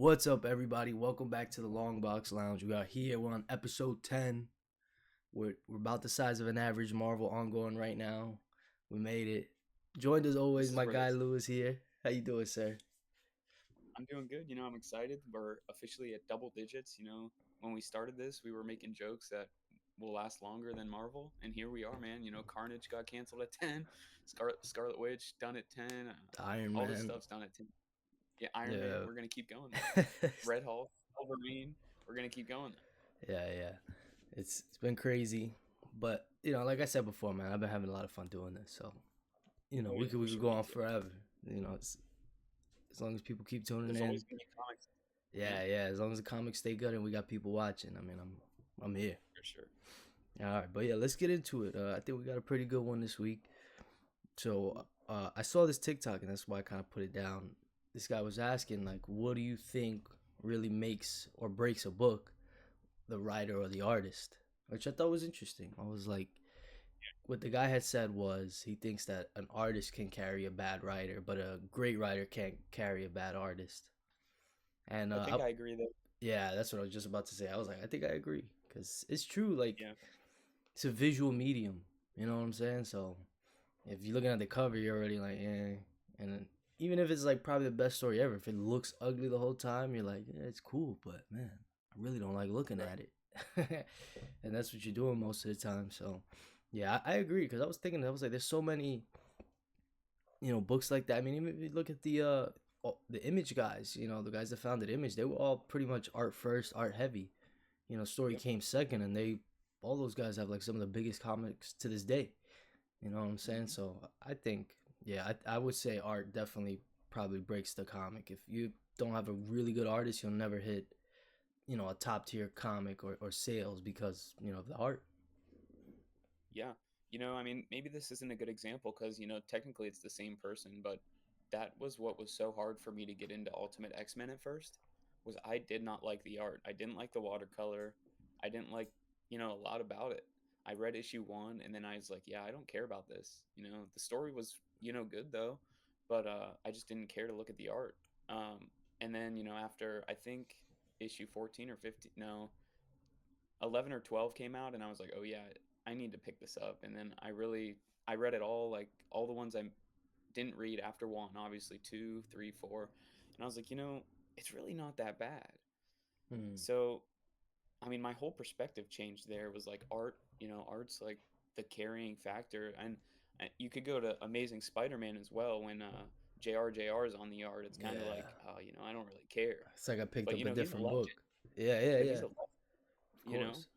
What's up, everybody? Welcome back to the Longbox Lounge. We are here. We're on episode 10. We're about the size of an average Marvel ongoing right now. We made it. Joined as always, This is my where guy this. Lewis here. How you doing, sir? I'm doing good. I'm excited. We're officially at double digits. When we started this, we were making jokes that will last longer than Marvel, and here we are, man. Carnage got canceled at 10. Scarlet Witch done at 10. Iron All this Man. stuff's done at 10. Yeah, Iron Man. Yeah. We're gonna keep going, man. Red Hulk, Wolverine. We're gonna keep going. yeah. It's been crazy, but like I said before, man, I've been having a lot of fun doing this. So Oh we yeah, could for we could sure. go Me on too. forever. As long as people keep tuning There's in. always gonna be comics. Yeah. As long as the comics stay good and we got people watching, I mean, I'm here. For sure. All right, but yeah, let's get into it. I think we got a pretty good one this week. So I saw this TikTok, and that's why I kind of put it down. This guy was asking, like, what do you think really makes or breaks a book, the writer or the artist? Which I thought was interesting. I was like, what the guy had said was he thinks that an artist can carry a bad writer, but a great writer can't carry a bad artist. And I think I agree that. yeah, that's what I was just about to say. I was like, I think I agree because it's true. Like, Yeah. it's a visual medium. You know what I'm saying? So if you're looking at the cover, you're already like, eh. And then, even if it's like probably the best story ever, if it looks ugly the whole time, you're like, yeah, it's cool, but man, I really don't like looking Right. at it. And that's what you're doing most of the time. So yeah, I agree because I was like, there's so many, books like that. I mean, even if you look at the Image guys, the guys that founded Image, they were all pretty much art first, art heavy. Story Yep. came second, and all those guys have like some of the biggest comics to this day. You know what I'm saying? Hmm. So I think, yeah, I would say art definitely probably breaks the comic. If you don't have a really good artist, you'll never hit, a top tier comic or sales because, of the art. Yeah. I mean, maybe this isn't a good example because, technically it's the same person, but that was what was so hard for me to get into Ultimate X-Men at first, was I did not like the art. I didn't like the watercolor. I didn't like, a lot about it. I read issue 1 and then I was like, yeah, I don't care about this. The story was, good though, but I just didn't care to look at the art. And then, after I think issue 14 or 15, no, 11 or 12 came out and I was like, "Oh yeah, I need to pick this up." And then I read it all, like all the ones I didn't read after 1, obviously 2, 3, 4. And I was like, it's really not that bad. Hmm. So, I mean, my whole perspective changed there. Was like art, art's like the carrying factor. And you could go to Amazing Spider-Man as well when JR is on the art. It's kind of Yeah. like, I don't really care. It's like I picked But up a he's a different legend. book. Yeah. Yeah, he's a legend. Of you know course.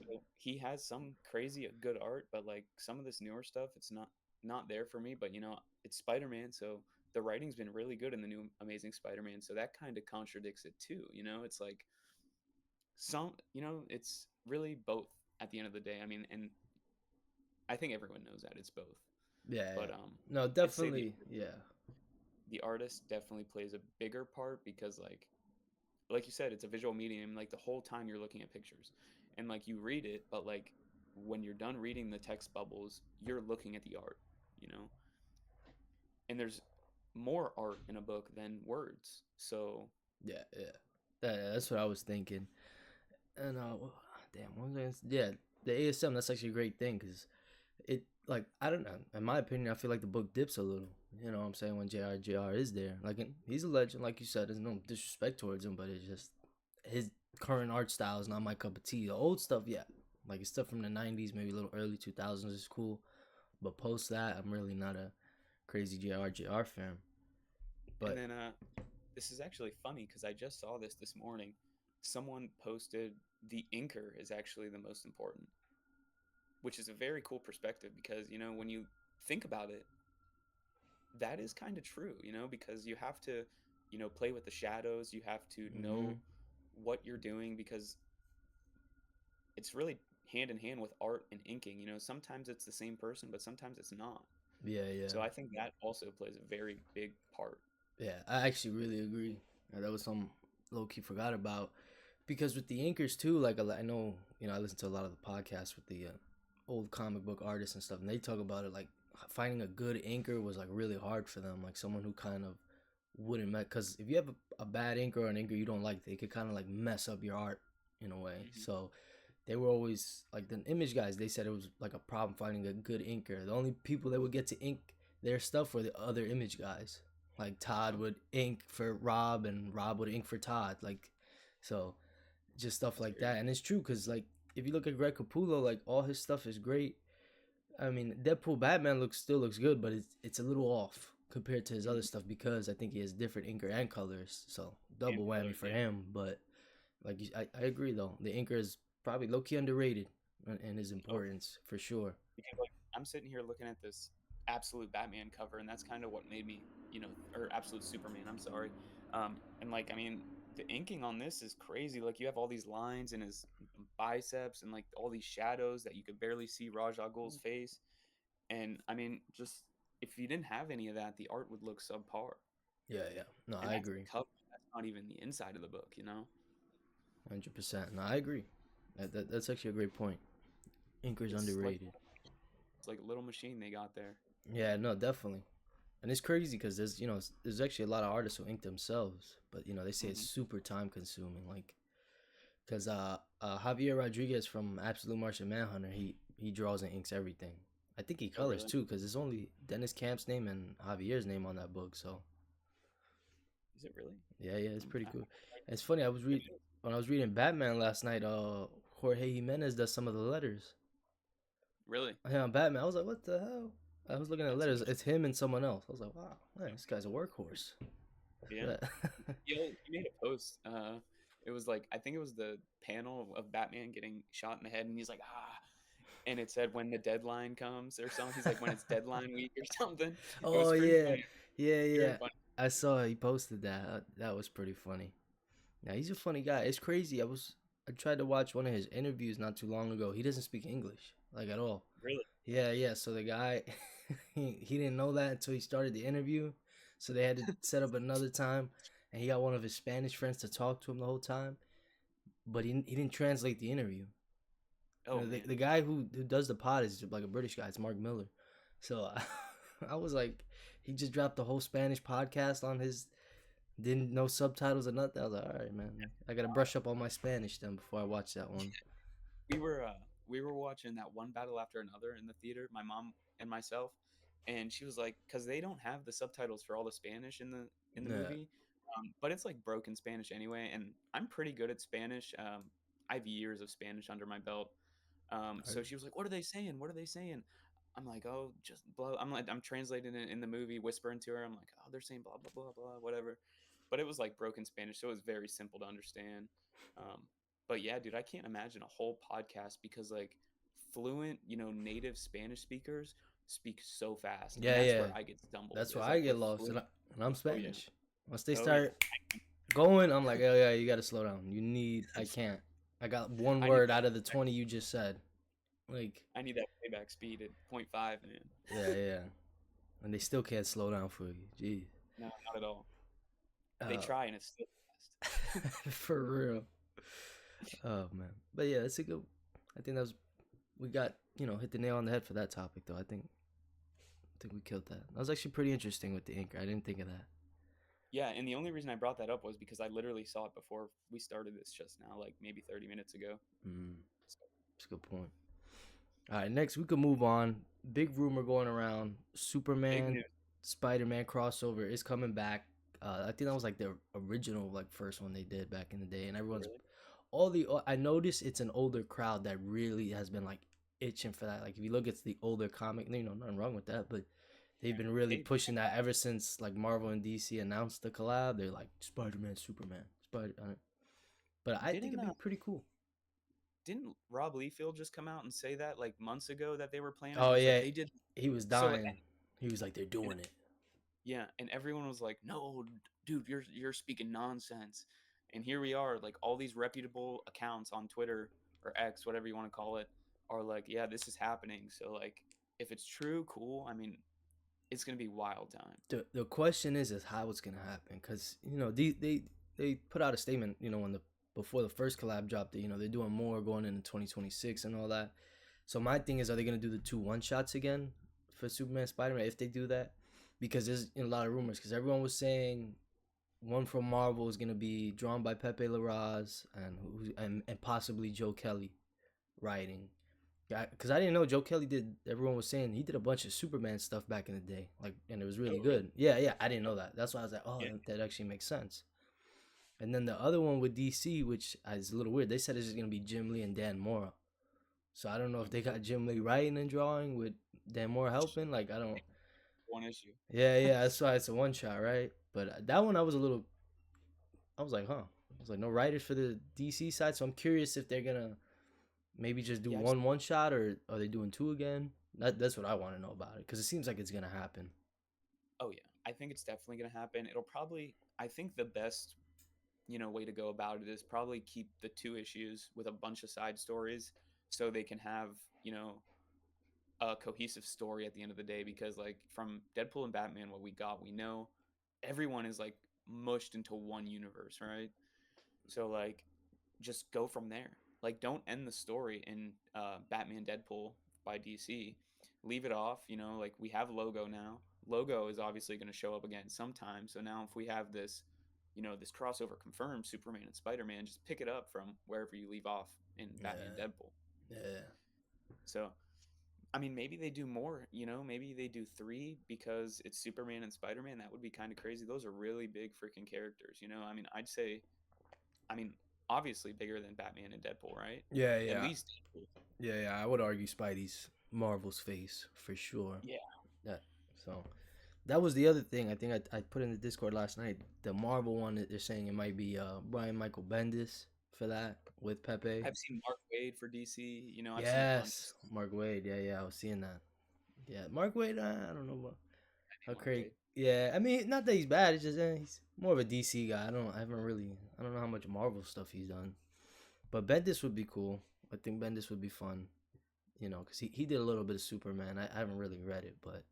so he has some crazy good art, but like some of this newer stuff, it's not there for me. But it's Spider-Man, so the writing's been really good in the new Amazing Spider-Man, so that kind of contradicts it too. It's like it's really both at the end of the day. I mean, and I think everyone knows that it's both. Yeah. But No, I'd say the definitely. Yeah. the artist definitely plays a bigger part because like you said, it's a visual medium. Like the whole time you're looking at pictures, and like you read it, but like when you're done reading the text bubbles, you're looking at the art, you know. And there's more art in a book than words. So Yeah. That's what I was thinking. And damn, what was I yeah, the ASM. That's actually a great thing because it, like, I don't know. In my opinion, I feel like the book dips a little. You know what I'm saying? When JR is there, like, he's a legend, like you said. There's no disrespect towards him, but it's just his current art style is not my cup of tea. The old stuff, yeah, like his stuff from the '90s, maybe a little early 2000s is cool, but post that, I'm really not a crazy JR fan. and But then this is actually funny because I just saw this morning. Someone posted the inker is actually the most important, which is a very cool perspective because when you think about it, that is kind of true, because you have to, play with the shadows. You have to know hmm what you're doing because it's really hand in hand with art and inking. Sometimes it's the same person, but sometimes it's not. yeah. So I think that also plays a very big part. Yeah, I actually really agree. That was some low key forgot about because with the anchors too. Like, I know, I listen to a lot of the podcasts with the old comic book artists and stuff, and they talk about it like finding a good anchor was like really hard for them. Like someone who kind of wouldn't mess, because if you have a bad inker or an inker you don't like, they could kind of like mess up your art in a way. Hmm. So they were always like the image guys. They said it was like a problem finding a good inker. The only people that would get to ink their stuff were the other image guys. Like Todd Oh, would ink for Rob, and Rob would ink for Todd. Like, so just stuff that's like crazy. that. And it's true because like if you look at Greg Capullo, like all his stuff is great. I mean, Deadpool Batman still looks good, but it's a little off compared to his other Hmm. stuff because I think he has different inker and colors. So And double whammy colors, for yeah. him. But like I agree though, the inker is probably low key underrated in his Oh, importance for sure. because like I'm sitting here looking at this absolute Batman cover, and that's kind of what made me, or absolute Superman. I'm sorry. And like I mean, the inking on this is crazy. Like you have all these lines in his biceps, and like all these shadows that you could barely see Raj Al Ghul's face. And I mean, just if you didn't have any of that, the art would look subpar. Yeah, yeah. No, And I that's the agree. cover. That's not even the inside of the book, 100%. No, I agree. That's actually a great point. Inker's It's like underrated. it's like a little machine they got there. Yeah, no, definitely. And it's crazy because there's actually a lot of artists who ink themselves, but they say it's Hmm. super time consuming. Like, cause Javier Rodriguez from Absolute Martian Manhunter, he draws and inks everything. I think he Oh, colors really? too, cause it's only Dennis Camp's name and Javier's name on that book. So Is it really? yeah, yeah, it's pretty I cool. It's funny. it is. When I was reading Batman last night. Jorge Jimenez does some of the letters. Really? Yeah, on Batman. I was like, what the hell? I was looking at That's letters. interesting. It's him and someone else. I was like, wow, man, this guy's a workhorse. Yeah. You made a post. It was like I think it was the panel of Batman getting shot in the head, and he's like, ah, and it said when the deadline comes or something. He's like when it's deadline week or something. It was Oh pretty yeah, funny. yeah, Very yeah. funny. I saw he posted that. That was pretty funny. Yeah, he's a funny guy. It's crazy. I tried to watch one of his interviews not too long ago. He doesn't speak English like at all. Really? Yeah, yeah. So the guy, he didn't know that until he started the interview. So they had to set up another time, and he got one of his Spanish friends to talk to him the whole time. But he didn't translate the interview. Oh man. The guy who does the pod is like a British guy. It's Mark Miller. So I was like, he just dropped the whole Spanish podcast on his, didn't know subtitles or nothing. I was like, all right, man, I gotta brush up on my Spanish then before I watch that one. we were uh we were watching that one battle after another in the theater, my mom and myself, and she was like, because they don't have the subtitles for all the Spanish in the Yeah, movie, but it's like broken Spanish anyway, and I'm pretty good at Spanish. I have years of Spanish under my belt. all right. So she was like, "What are they saying? What are they saying?" I'm like, "Oh, just blah." I'm translating it in the movie, whispering to her. I'm like, "Oh, they're saying blah blah blah blah, whatever." But it was like broken Spanish, so it was very simple to understand. Um, but yeah, dude, I can't imagine a whole podcast because like fluent, native Spanish speakers speak so fast, and Yeah, that's yeah. where I get stumbled. That's why Is I like get with lost, fluent. and I'm Oh yeah. Spanish. Once they Oh yeah. start going, I'm like, oh yeah, you gotta slow down. I can't. I got one I need word that. out of the 20 you just said. Like, I need that playback speed at point 0.5, man. yeah, yeah. And they still can't slow down for you. Jeez. No, not at all. They Uh, try, and it's still fast. for real. Oh man. But yeah, it's a good. I think that was we got hit the nail on the head for that topic though. I think we killed that. That was actually pretty interesting with the anchor. I didn't think of that. Yeah, and the only reason I brought that up was because I literally saw it before we started this just now, like maybe 30 minutes ago. Mm, So, that's a good point. All right, next we could move on. Big rumor going around: big Superman, news. Spider-Man crossover is coming back. I think that was like the original like first one they did back in the day, and everyone's Really? I noticed it's an older crowd that really has been like itching for that. Like if you look at the older comic, nothing wrong with that, but they've been really Hey, pushing that ever since like Marvel and DC announced the collab. They're like Spider-Man, Superman, Spider. But I think didn't it'd be pretty cool. didn't Rob Liefeld just come out and say that like months ago that they were planning? Oh He's like yeah, they did. he was So dying. He was like, they're and, doing it. yeah, and everyone was like, "No, dude, you're speaking nonsense." And here we are, like all these reputable accounts on Twitter or X, whatever you want to call it, are like, "Yeah, this is happening." So like, if it's true, cool. I mean, it's gonna be wild time. The question is how it's gonna happen because they put out a statement when the before the first collab dropped that they're doing more going into 2026 and all that. So my thing is, are they gonna do the two one shots again for Superman Spider-Man if they do that? Because there's a lot of rumors because everyone was saying one from Marvel is gonna be drawn by Pepe Larraz and possibly Joe Kelly writing. Yeah, because I didn't know Joe Kelly did. Everyone was saying he did a bunch of Superman stuff back in the day, like, and it was really Oh, really? good. Yeah, yeah, I didn't know that. That's why I was like, oh, Yeah. that actually makes sense. And then the other one with DC, which is a little weird, they said it's just gonna be Jim Lee and Dan Mora. So I don't know if they got Jim Lee writing and drawing with Dan Mora helping. Like I don't. One issue. Yeah, yeah, that's why it's a one shot, right? But that one I was a little. I was like, huh. I was like, no writers for the DC side, so I'm curious if they're gonna maybe just do Yeah, one shot, or are they doing two again? That's what I want to know about it because it seems like it's gonna happen. oh yeah. I think it's definitely gonna happen. It'll probably. I think the best way to go about it is probably keep the two issues with a bunch of side stories so they can have you know a cohesive story at the end of the day because like from Deadpool and Batman what we know everyone is like mushed into one universe, right? So like just go from there. Like don't end the story in Batman Deadpool by DC. Leave it off, like we have Logo now. Logo is obviously going to show up again sometime. So now if we have this crossover confirmed Superman and Spider-Man, just pick it up from wherever you leave off in Batman Yeah, Deadpool. yeah, So I mean, maybe they do more, maybe they do three because it's Superman and Spider Man. That would be kind of crazy. Those are really big freaking characters. I mean, I'd say, I mean, obviously bigger than Batman and Deadpool, right? yeah, At yeah, least Deadpool. yeah, yeah. I would argue Spidey's Marvel's face for sure. Yeah. That so that was the other thing I think I put in the Discord last night. The Marvel one that they're saying it might be Brian Michael Bendis for that with Pepe. I've seen Mark Wade for DC. I've seen a bunch of Yes, stuff. Mark Wade. Yeah, yeah, I was seeing that. Yeah, Mark Wade. I don't know about how Mark crazy. Wade. Yeah, I mean, not that he's bad. It's just he's more of a DC guy. I haven't really. I don't know how much Marvel stuff he's done. But Bendis would be cool. I think Bendis would be fun. Because he did a little bit of Superman. I haven't really read it, but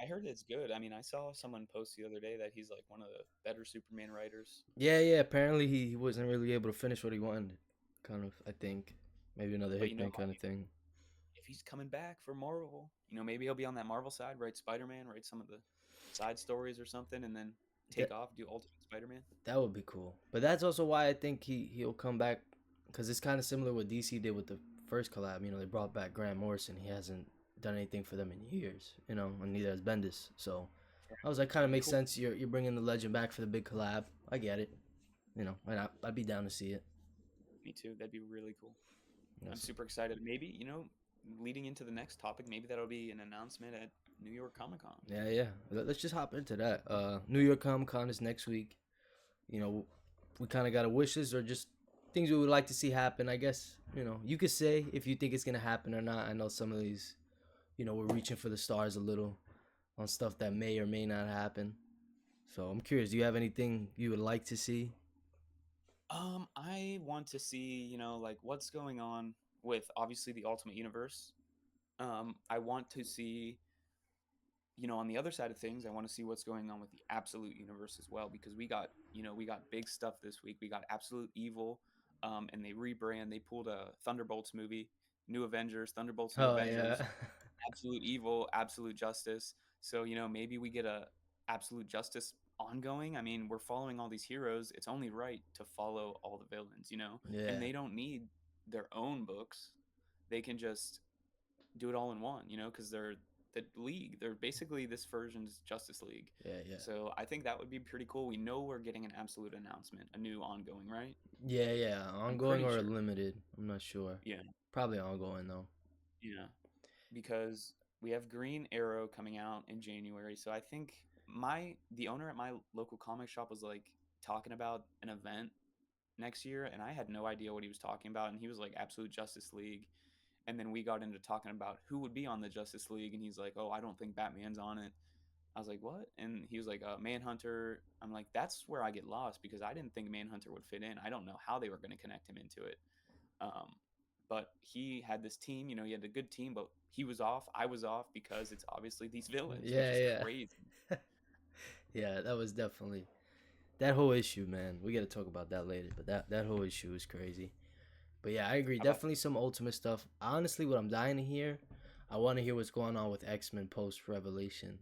I heard it's good. I mean, I saw someone post the other day that he's like one of the better Superman writers. yeah, yeah. Apparently, he wasn't really able to finish what he wanted. Kind of, I think, maybe another But Hickman kind of thing. if he's coming back for Marvel, maybe he'll be on that Marvel side, write Spider Man, write some of the side stories or something, and then take That off, do Ultimate Spider Man. that would be cool. But that's also why I think he'll come back because it's kind of similar what DC did with the first collab. They brought back Grant Morrison. He hasn't done anything for them in years. And neither has Bendis. So I was like, kind of That'd be makes cool. sense. You're bringing the legend back for the big collab. I get it. And I'd be down to see it. Me too. That'd be really cool. I'm Yes. super excited. Maybe, leading into the next topic, maybe that'll be an announcement at New York Comic Con. Yeah, yeah. Let's just hop into that. New York Comic Con is next week. You know, we kind of got a wishes or just things we would like to see happen. I guess you could say if you think it's gonna happen or not. I know some of these, we're reaching for the stars a little on stuff that may or may not happen. So I'm curious. Do you have anything you would like to see? I want to see, like what's going on with obviously the Ultimate Universe. I want to see, on the other side of things, I want to see what's going on with the Absolute Universe as well because we got big stuff this week. We got Absolute Evil, and they rebrand. They pulled a Thunderbolts movie, New Avengers, Thunderbolts, New Oh yeah, Avengers, Absolute Evil, Absolute Justice. So maybe we get a Absolute Justice ongoing. I mean, we're following all these heroes. It's only right to follow all the villains, and yeah, they don't need their own books. They can just do it all in one, because they're the league. They're basically this version's Justice League. yeah, yeah, So I think that would be pretty cool. We know we're getting an absolute announcement, a new ongoing, right? yeah, yeah. I'm Ongoing pretty or sure. limited? I'm not sure. Yeah, Probably ongoing though. yeah. Because we have Green Arrow coming out in January. So I think the owner at my local comic shop was like talking about an event next year, and I had no idea what he was talking about. And he was like Absolute Justice League, and then we got into talking about who would be on the Justice League, and he's like, "Oh, I don't think Batman's on it." I was like, "What?" And he was like, "Manhunter." I'm like, "That's where I get lost because I didn't think Manhunter would fit in. I don't know how they were going to connect him into it." Um, but he had this team, he had a good team, but he was off. I was off because it's obviously these villains, which Yeah, is yeah. crazy. Yeah, that was definitely that whole issue, man. We got to talk about that later, but that whole issue is crazy. But yeah, I agree. How about Definitely some Ultimate stuff. Honestly, what I'm dying to hear, I want to hear what's going on with X-Men post Revelation.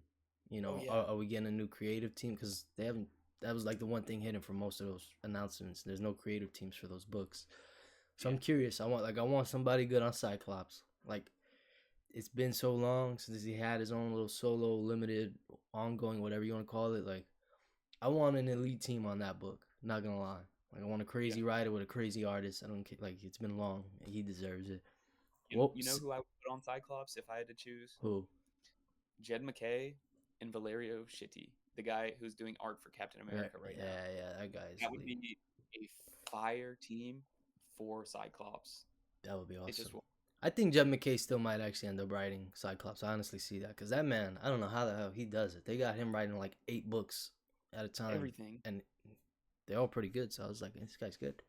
oh yeah, Are we getting a new creative team? Because they haven't. that was like the one thing hidden from most of those announcements. There's no creative teams for those books. So Yeah. I'm curious. I want somebody good on Cyclops. Like it's been so long since he had his own little solo, limited, ongoing, whatever you want to call it. Like I want an elite team on that book. Not gonna lie. Like I want a Yeah. crazy writer with a crazy artist. I don't care. Like it's been long. He deserves it. You know who I would put on Cyclops if I had to choose? Who? Jed McKay and Valerio Shitti, the guy who's doing art for Captain Right. America right now. Yeah, yeah. That guy is That would elite. be a fire team for Cyclops. That would be It just awesome. I think Jed McKay still might actually end up writing Cyclops. I honestly see that because that man, I don't know how the hell he does it. They got him writing like 8 books at a time, everything. and they're all pretty good. So I was like, this guy's good.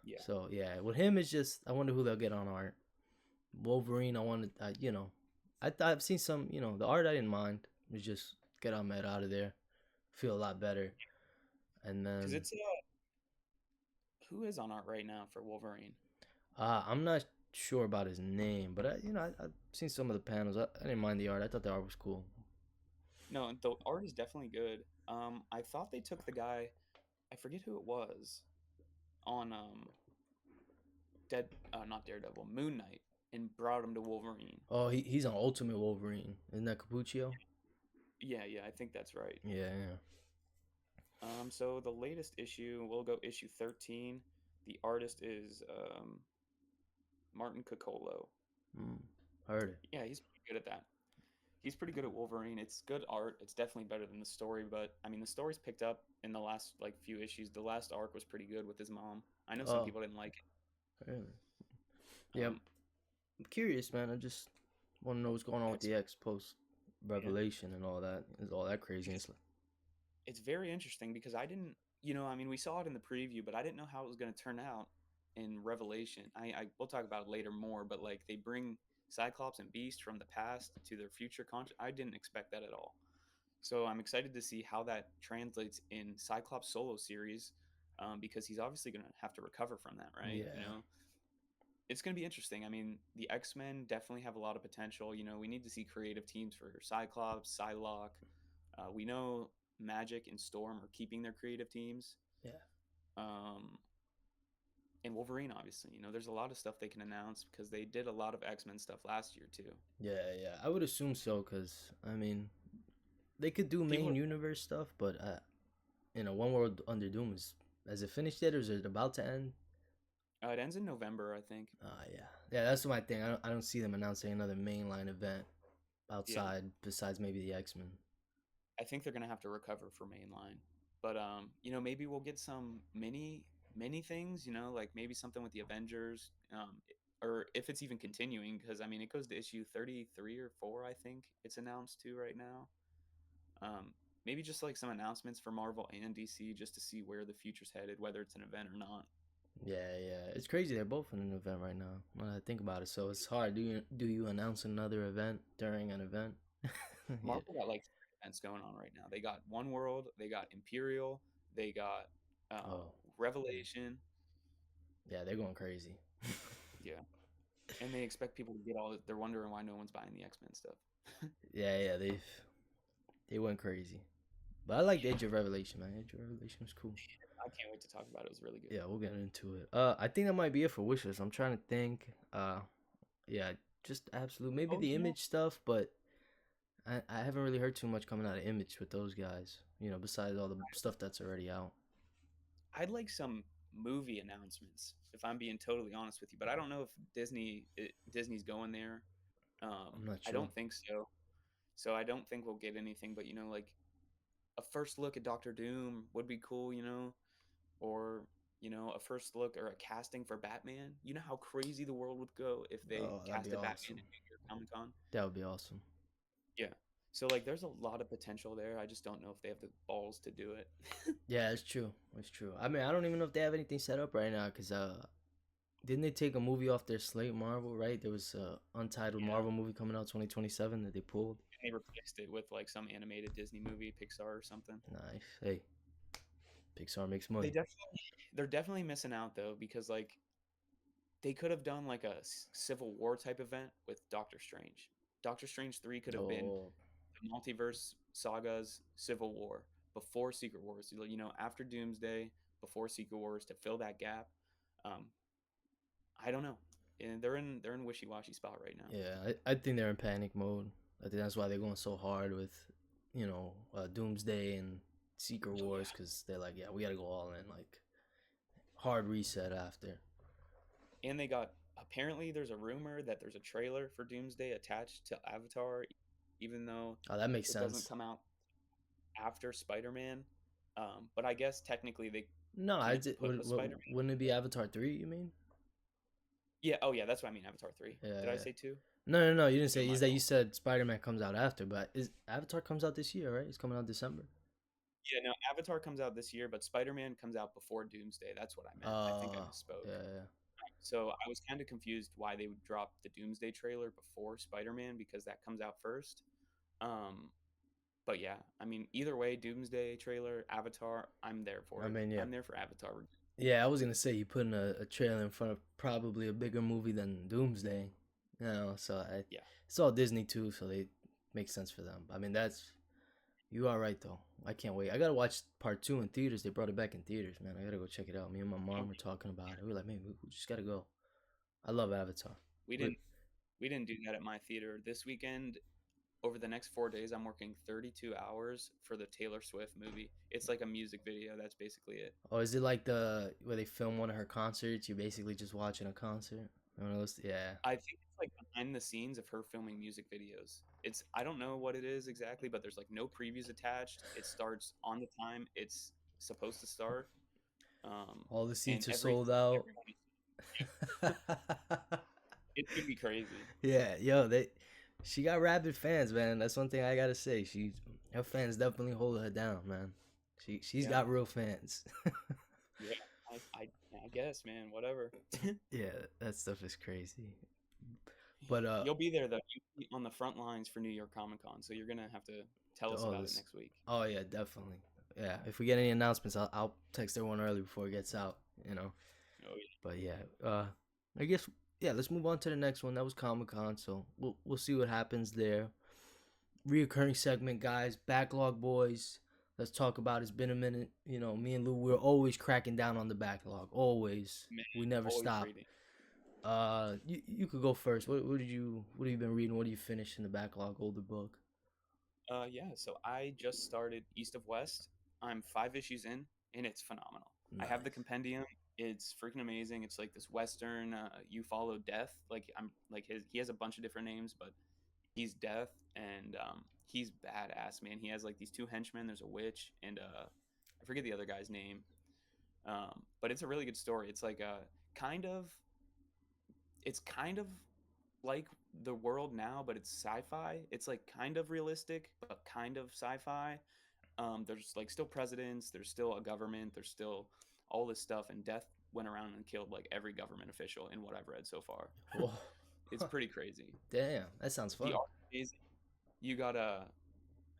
Yeah. So yeah, with him, it's just I wonder who they'll get on art. Wolverine, I wanted, I've seen some, the art I didn't mind. It was just get Ahmed out of there, feel a lot better, and Because then it's who is on art right now for Wolverine? I'm not sure about his name, but I've seen some of the panels. I didn't mind the art. I thought the art was cool. No, the art is definitely good. I thought they took the guy, I forget who it was, on not Daredevil, Moon Knight, and brought him to Wolverine. Oh, he's on Ultimate Wolverine, isn't that Capuccio? Yeah, yeah, I think that's right. Yeah, yeah. So the latest issue, we'll go issue 13. The artist is Martin Coccolo. Mm, heard it. Yeah, he's pretty good at that. He's pretty good at Wolverine. It's good art. It's definitely better than the story, but I mean, the story's picked up in the last like few issues. The last arc was pretty good with his mom. I know some Oh, people didn't like really? it. Yeah, I'm curious, man. I just want to know what's going on with It's the X post yeah, Revelation and all that. Is all that craziness? it's very interesting because I didn't, I mean, we saw it in the preview, but I didn't know how it was going to turn out in Revelation. I we'll talk about it later more, but like they bring Cyclops and Beast from the past to their future I didn't expect that at all. So I'm excited to see how that translates in Cyclops solo series, because he's obviously going to have to recover from that, right? Yeah, It's going to be interesting. I mean, the X-Men definitely have a lot of potential. We need to see creative teams for Cyclops, Psylocke. We know Magic and Storm are keeping their creative teams. yeah, Um, and Wolverine, obviously. There's a lot of stuff they can announce because they did a lot of X-Men stuff last year too. yeah. I would assume so, cause I mean, they could do People, main universe stuff, but One World Under Doom has it finished yet, or is it about to end? it ends in November, I think. Yeah. That's my thing. I don't see them announcing another mainline event Yeah, outside besides maybe the X Men. I think they're gonna have to recover for mainline. But maybe we'll get some mini things. Like maybe something with the Avengers. Or if it's even continuing, because I mean it goes to issue 33 or 4, I think it's announced to right now. Maybe just like some announcements for Marvel and DC just to see where the future's headed, whether it's an event or not. Yeah. It's crazy. They're both in an event right now. When I think about it, so it's hard. Do you announce another event during an event? Yeah. Marvel got like 3 events going on right now. They got One World, they got Imperial, they got Oh, Revelation. yeah. They're going crazy. Yeah, and they expect people to get all. They're wondering why no one's buying the X-Men stuff. Yeah. They went crazy. But I like Yeah, Age of Revelation, man. Age of Revelation was cool. I can't wait to talk about it. It was really good. Yeah, we'll get into it. I think that might be it for wishes. I'm trying to think. Yeah, just absolute. Maybe Oh, the image stuff, but I haven't really heard too much coming out of image with those guys. Besides all the stuff that's already out. I'd like some movie announcements if I'm being totally honest with you, but I don't know if Disney's going there. I'm not I sure. don't think so. So I don't think we'll get anything, but like a first look at Doctor Doom would be cool, or a first look or a casting for Batman. You know how crazy the world would go if they Oh, that'd be casted Batman awesome. in New York Comic Con. That would be awesome. Yeah. So like there's a lot of potential there. I just don't know if they have the balls to do it. Yeah, it's true. It's true. I mean, I don't even know if they have anything set up right now because didn't they take a movie off their slate, Marvel? Right? There was a untitled Yeah. Marvel movie coming out 2027 that they pulled. And they replaced it with like some animated Disney movie, Pixar or something. Nice. Hey, Pixar makes They money. definitely they're definitely missing out though because like they could have done like a Civil War type event with Doctor Strange. Doctor Strange 3 could have been Oh, the multiverse sagas Civil War. before Secret Wars. You know, after Doomsday, before Secret Wars to fill that gap. Um, I don't know. And they're in wishy washy spot right now. Yeah, I think they're in panic mode. I think that's why they're going so hard with, Doomsday and Secret Oh Wars, yeah. because they're like, yeah, we gotta go all in, like hard reset after. And they got, apparently there's a rumor that there's a trailer for Doomsday attached to Avatar, even though Oh, that makes it doesn't sense. come out after Spider-Man. But I guess technically they No, can't put a Spider-Man. wouldn't it be Avatar 3? You mean? Yeah. Oh yeah, that's what I mean. Avatar 3. Yeah, Did I yeah. say 2? No. You didn't Yeah, say. my Is that you fault. said Spider Man comes out after? But is Avatar comes out this year, right? It's coming out December. Yeah, no, Avatar comes out this year, but Spider-Man comes out before Doomsday. That's what I meant. I think I Uh, misspoke. yeah. So I was kind of confused why they would drop the Doomsday trailer before Spider-Man because that comes out first. Um, but yeah, I mean, either way, Doomsday trailer, Avatar, I'm there for I it. mean, yeah, I'm there for Avatar. yeah. I was gonna say you putting a trailer in front of probably a bigger movie than Doomsday. Yeah, It's all Disney too, so they make sense for them. I mean, you are right though. I can't wait. I gotta watch part 2 in theaters. They brought it back in theaters, man. I gotta go check it out. Me and my oh, mom were talking about it. We were like, man, we just gotta go. I love Avatar. we We didn't we didn't do that at my theater this weekend. Over the next 4 days, I'm working 32 hours for the Taylor Swift movie. It's like a music video. That's basically it. Oh, is it like the where they film one of her concerts? You're basically just watching a concert. One of those, yeah. I think it's like behind the scenes of her filming music videos. It's, I don't know what it is exactly, but there's like no previews attached. It starts on the time it's supposed to start. Um, All the and seats are sold out. everyone, it's gonna be crazy. Yeah, yo, she got rabid fans, man. That's one thing I gotta say. Her fans definitely hold her down, man. She's Yeah, got real fans. yeah. I guess, man. Whatever. Yeah, that stuff is crazy. But You'll be there though. You'll be on the front lines for New York Comic Con, so you're gonna have to tell us oh about it this, next week. oh yeah, definitely. Yeah, if we get any announcements, I'll text everyone early before it gets out. You know. Oh But yeah, I guess yeah. Let's move on to the next one. That was Comic Con, so we'll see what happens there. Reoccurring segment, guys. Backlog Boys. Let's talk about. It's been a minute. Me and Lou, we're always cracking down on the backlog. Always. man, We never always stop. reading. You could go first. What have you been reading? What do you finish in the backlog? Older book. Yeah. So I just started East of West. I'm 5 issues in, and it's phenomenal. I have the Nice. compendium. It's freaking amazing. It's like this Western. You follow Death. Like I'm like he has a bunch of different names, but he's Death, and he's badass, man. He has like these two henchmen. There's a witch, and I forget the other guy's name. But it's a really good story. It's like a kind of it's kind of like the world now, but it's sci-fi. It's like kind of realistic, but kind of sci-fi. There's like still presidents, there's still a government, there's still all this stuff, and Death went around and killed like every government official in what I've read so far. Whoa. It's pretty crazy. Damn, that sounds The fun. art is amazing. You got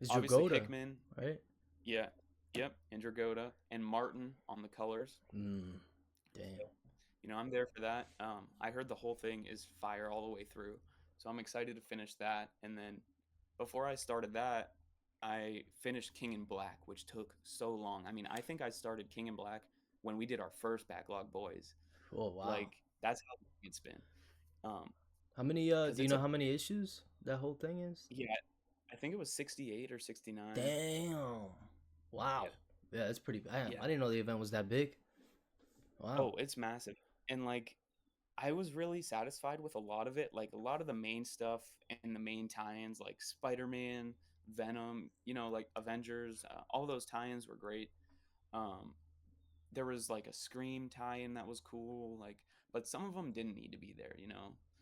It's obviously Dragoda, Hickman, right? yeah, yep, and Dragoda, and Martin on the colors. Mm, damn. So, I'm there for that. I heard the whole thing is fire all the way through, so I'm excited to finish that. And then before I started that, I finished King in Black, which took so long. I mean, I think I started King in Black when we did our first Backlog Boys. Oh wow. Like that's how long it's been. Um, How many? because Do you it's know a, how many issues that whole thing is? yeah, I think it was 68 or 69. Damn. Wow. Yeah, Yeah, that's pretty. Damn, yeah. I didn't know the event was that big. Wow. Oh, it's massive. And like I was really satisfied with a lot of it. Like a lot of the main stuff and the main tie-ins like Spider-Man, Venom, like Avengers, all those tie-ins were great. Um there was like a Scream tie-in that was cool, like but some of them didn't need to be there.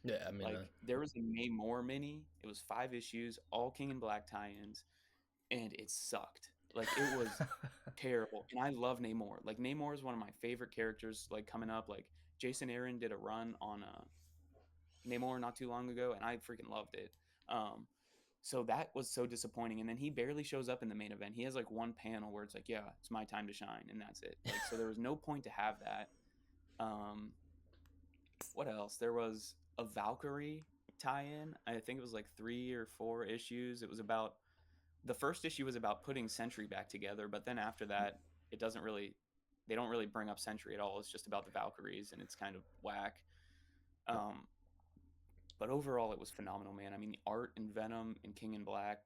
Yeah, I mean, Like there was a Namor mini. It was 5 issues, all King and Black tie-ins, and it sucked. Like it was terrible. And I love Namor. Like Namor is one of my favorite characters. Like coming up, like Jason Aaron did a run on Namor not too long ago, and I freaking loved it. Um, so that was so disappointing. And then he barely shows up in the main event. He has like one panel where it's like, yeah, it's my time to shine, and that's it. Like so, there was no point to have that. Um, what else? There was a Valkyrie tie-in. I think it was like 3 or 4 issues. It was about the first issue was about putting Sentry back together, but then after that, it doesn't really, they don't really bring up Sentry at all. It's just about the Valkyries, and it's kind of whack. Um, but overall, it was phenomenal, man. I mean, the art in Venom and King in Black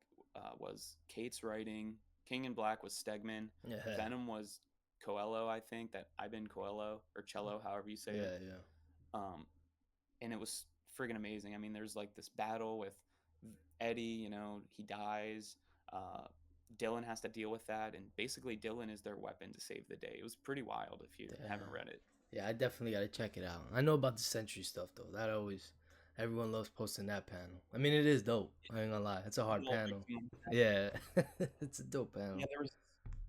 was Kate's writing. King in Black was Stegman. Yeah, Venom was Coelho, I think, that Ivan Coelho or Cello, however you say it. yeah, yeah. Um, and it was friggin' amazing. I mean, there's like this battle with Eddie, he dies. Uh, Dylan has to deal with that, and basically Dylan is their weapon to save the day. It was pretty wild if you haven't Damn. read it. Yeah, I definitely gotta check it out. I know about the Century stuff though. That always, everyone loves posting that panel. I mean, it is dope. I ain't gonna lie, it's a hard Little panel. Ricky Monk. Yeah, it's a dope Yeah, panel.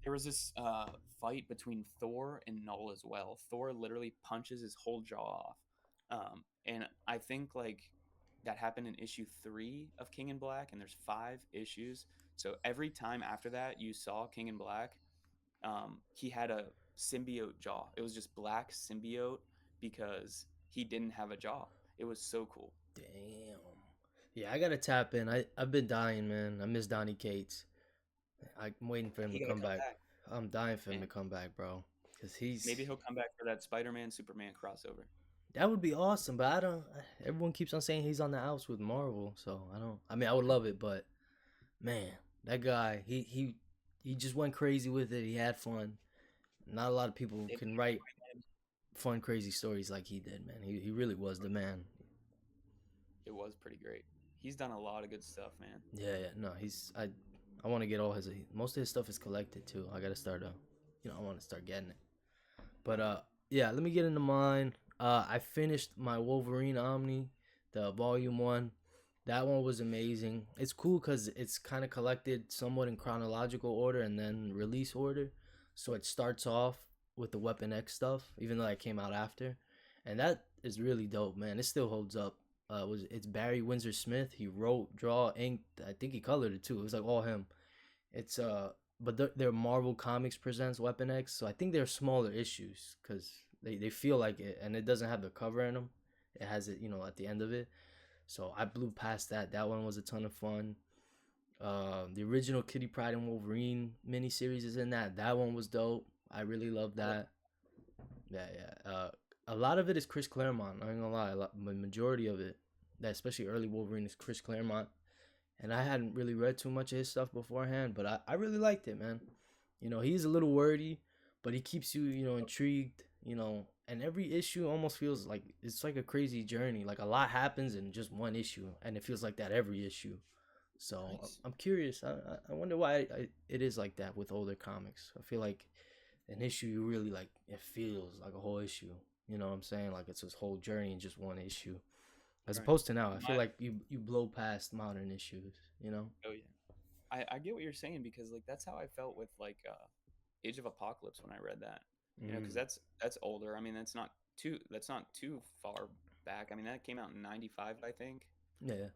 there was this fight between Thor and Null as well. Thor literally punches his whole jaw off, and I think like that happened in issue 3 of King in Black, and there's 5 issues. So every time after that you saw King in Black, he had a symbiote jaw. It was just black symbiote because he didn't have a jaw. It was so cool. Damn. Yeah, I gotta tap in. I've been dying, man. I miss Donnie Cates. I'm waiting for him to He got to come come back. back, I'm dying for him man. to come back, bro. Cause Maybe he'll come back for that Spider-Man Superman crossover. that would be awesome. But I don't. Everyone keeps on saying he's on the outs with Marvel, so I don't. I mean, I would love it, but man, that guy, he just went crazy with it. He had fun. Not a lot of people It, can write fun, crazy stories like he did, man. He really was the man. it was pretty great. He's done a lot of good stuff, man. Yeah, yeah. No, I want to get all his. Most of his stuff is collected too. I gotta start. I want to start getting it. But yeah. Let me get into mine. I finished my Wolverine Omni, the Volume 1. That one was amazing. It's cool because it's kind of collected somewhat in chronological order and then release order. So it starts off with the Weapon X stuff, even though it came out after, and that is really dope, man. It still holds up. It's Barry Windsor Smith. He wrote, draw, inked. I think he colored it too. It was like all him. It's but they're Marvel Comics presents Weapon X, so I think they're smaller issues because they feel like it, and it doesn't have the cover in them. It has it, at the end of it. So I blew past that. That one was a ton of fun. The original Kitty Pryde and Wolverine miniseries is in that. That one was dope. I really love that. Yeah, yeah. A lot of it is Chris Claremont. I ain't gonna lie. The majority of it, that especially early Wolverine, is Chris Claremont. And I hadn't really read too much of his stuff beforehand, but I really liked it, man. He's a little wordy, but he keeps you, intrigued, and every issue almost feels like it's like a crazy journey. Like a lot happens in just one issue, and it feels like that every issue. So Nice. I'm curious. I wonder why it is like that with older comics. I feel like an issue you really like, it feels like a whole issue. You know what I'm saying? Like it's this whole journey in just one issue. As Right. opposed to now, I feel My like you blow past modern issues. Oh yeah. I get what you're saying because like that's how I felt with like Age of Apocalypse when I read that. Because Mm, that's older. I mean, that's not too far back. I mean, that came out in '95, I think. yeah.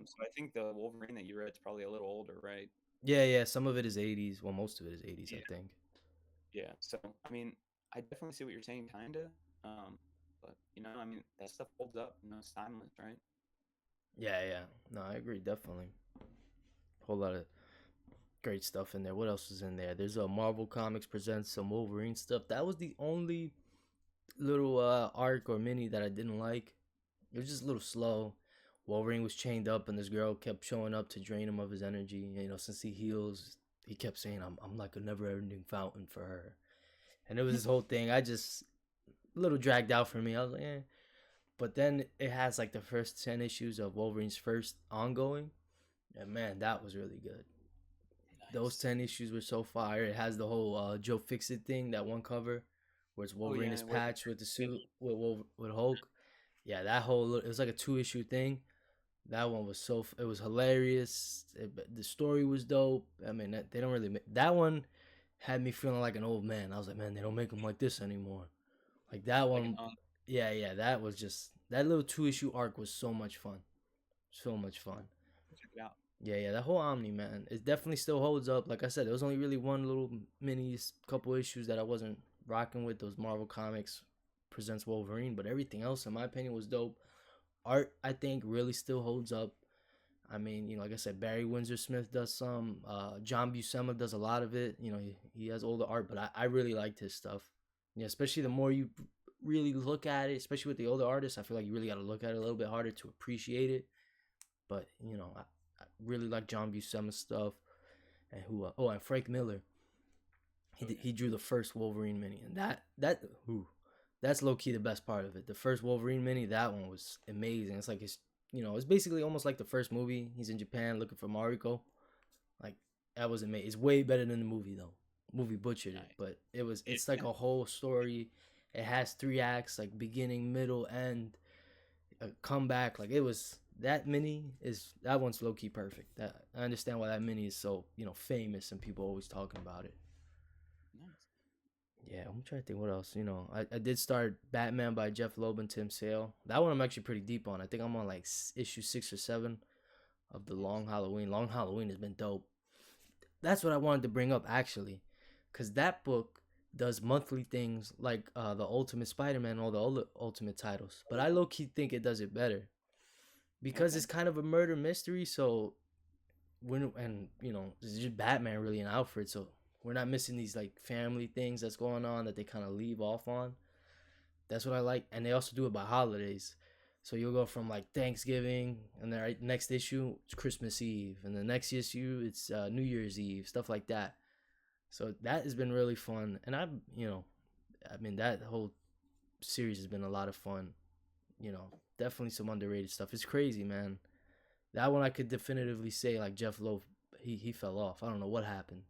So I think the Wolverine that you read is probably a little older, right? Yeah, yeah. Some of it is 80s. Well, most of it is 80s, I Yeah. think. Yeah. So I mean, I definitely see what you're saying, kinda. But I mean, that stuff holds up. It's timeless, right? Yeah, yeah. No, I agree, definitely. Whole lot of great stuff in there. What else is in there? There's a Marvel Comics presents some Wolverine stuff. That was the only little arc or mini that I didn't like. It was just a little slow. Wolverine was chained up, and this girl kept showing up to drain him of his energy. Since he heals, he kept saying, "I'm like a never-ending fountain for her," and it was this whole thing. I just a little dragged out for me. I was like, eh. But then it has like the first 10 issues of Wolverine's first ongoing, and man, that was really good. Those Nice. 10 issues were so fire. It has the whole Joe Fixit thing, that one cover, where it's Oh Wolverine yeah, is where patched with the yeah, suit with Hulk. Yeah, that whole it was like a 2 issue thing. That one was it was hilarious. The story was dope. I mean, they don't really that one had me feeling like an old man. I was like, man, they don't make them like this anymore. Like that like an one, yeah, yeah. That was just that little 2 issue arc was so much fun, so much fun. check it out. Yeah, yeah. That whole Omni man, it definitely still holds up. Like I said, there was only really one little mini couple issues that I wasn't rocking with. Those Marvel Comics presents Wolverine, but everything else, in my opinion, was dope. Art, I think, really still holds up. I mean, like I said, Barry Windsor Smith does some. John Buscema does a lot of it. He has older art, but I really liked his stuff. Yeah, especially the more you really look at it, especially with the older artists, I feel like you really got to look at it a little bit harder to appreciate it. But I really like John Buscema stuff, and who? And Frank Miller. He drew the first Wolverine mini, and that's low key the best part of it. The first Wolverine mini, that one was amazing. It's like it's basically almost like the first movie. He's in Japan looking for Mariko. Like that was amazing. It's way better than the movie though. The movie butchered it, but it's like a whole story. It has 3 acts, like beginning, middle, end, a comeback. Like it was that one's low key perfect. That I understand why that mini is so famous and people always talking about it. Nice. Yeah, I'm trying to think what else. I did start Batman by Jeff Loeb and Tim Sale. That one I'm actually pretty deep on. I think I'm on like issue 6 or 7 of the Long Halloween. Long Halloween has been dope. That's what I wanted to bring up actually, because that book does monthly things like the Ultimate Spider-Man and all the other Ultimate titles. But I low key think it does it better because Okay. it's kind of a murder mystery. So it's just Batman really and Alfred. So we're not missing these like family things that's going on that they kind of leave off on. That's what I like, and they also do it by holidays. So you'll go from like Thanksgiving, and then next issue it's Christmas Eve, and the next issue it's New Year's Eve, stuff like that. So that has been really fun, and I mean that whole series has been a lot of fun. Definitely some underrated stuff. It's crazy, man. That one I could definitively say like Jeff Loeb, he fell off. I don't know what happened.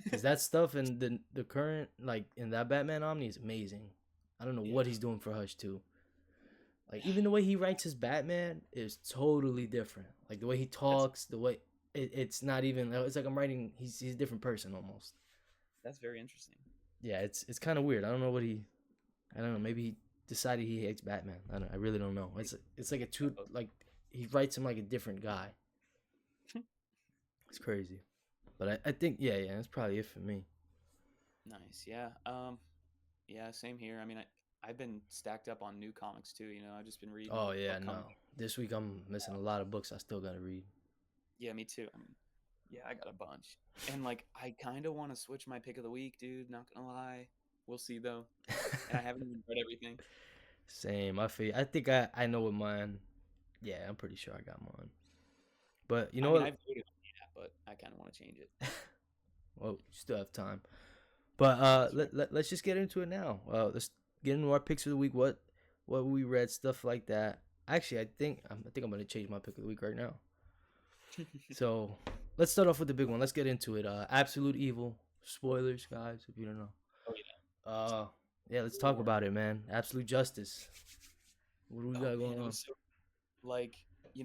Because that stuff in the current, like in that Batman Omni is amazing. I don't know Yeah. what he's doing for Hush too. Like even the way he writes his Batman is totally different. Like the way he That's talks, the way it's not even. It's like I'm writing. He's a different person almost. that's very interesting. Yeah, it's kind of weird. I don't know what he. I don't know. Maybe he decided he hates Batman. I really don't know. It's like a two like he writes him like a different guy. It's crazy. But I think yeah, that's probably it for me. Nice. Yeah. Yeah, same here. I mean, I've been stacked up on new comics too, I've just been reading Oh yeah, what comes. no. This week I'm missing a lot of books I still gotta read. Yeah, me too. I mean, yeah, I got a bunch. And like I kind of want to switch my pick of the week, dude, not gonna lie. We'll see though. And I haven't even read everything. Same. I think I know what mine. Yeah, I'm pretty sure I got mine. But you I know mean, what? I voted on the app, but I kind of want to change it. Well, you still have time. But That's fair. let's just get into it now. Let's get into our picks of the week. What we read, stuff like that. Actually, I think I'm gonna change my pick of the week right now. So let's start off with the big one. Let's get into it. Absolute Evil. Spoilers, guys, if you don't know. Oh yeah. Uh, yeah, let's talk Warning. about it, man. Absolute Justice. What do we Oh got man, going it on? was so like,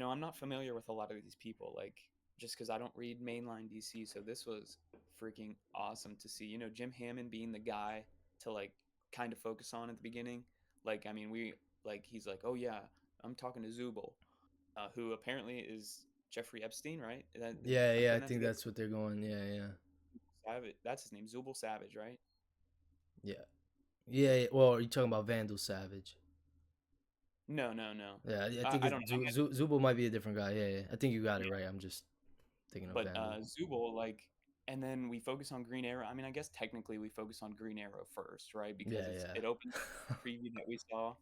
I'm not familiar with a lot of these people, like just because I don't read mainline DC, so this was freaking awesome to see. Jim Hammond being the guy to like kind of focus on at the beginning. Like, I mean, he's like, oh yeah, I'm talking to Zubul, who apparently is Jeffrey Epstein, right? Yeah, I'm yeah, I getting that think together. that's what they're going. Yeah, yeah, Savage, that's his name, Zubul Savage, right? yeah, yeah. Yeah. Well, are you talking about Vandal Savage? No, no, no. Yeah, I I, think I don't know. Zubul might be a different guy. Yeah, yeah, I think you got it right. I'm just thinking of But Vandal. Zubul, like, and then we focus on Green Arrow. I mean, I guess technically we focus on Green Arrow first, right? Because Yeah, it opens yeah, the preview that we saw,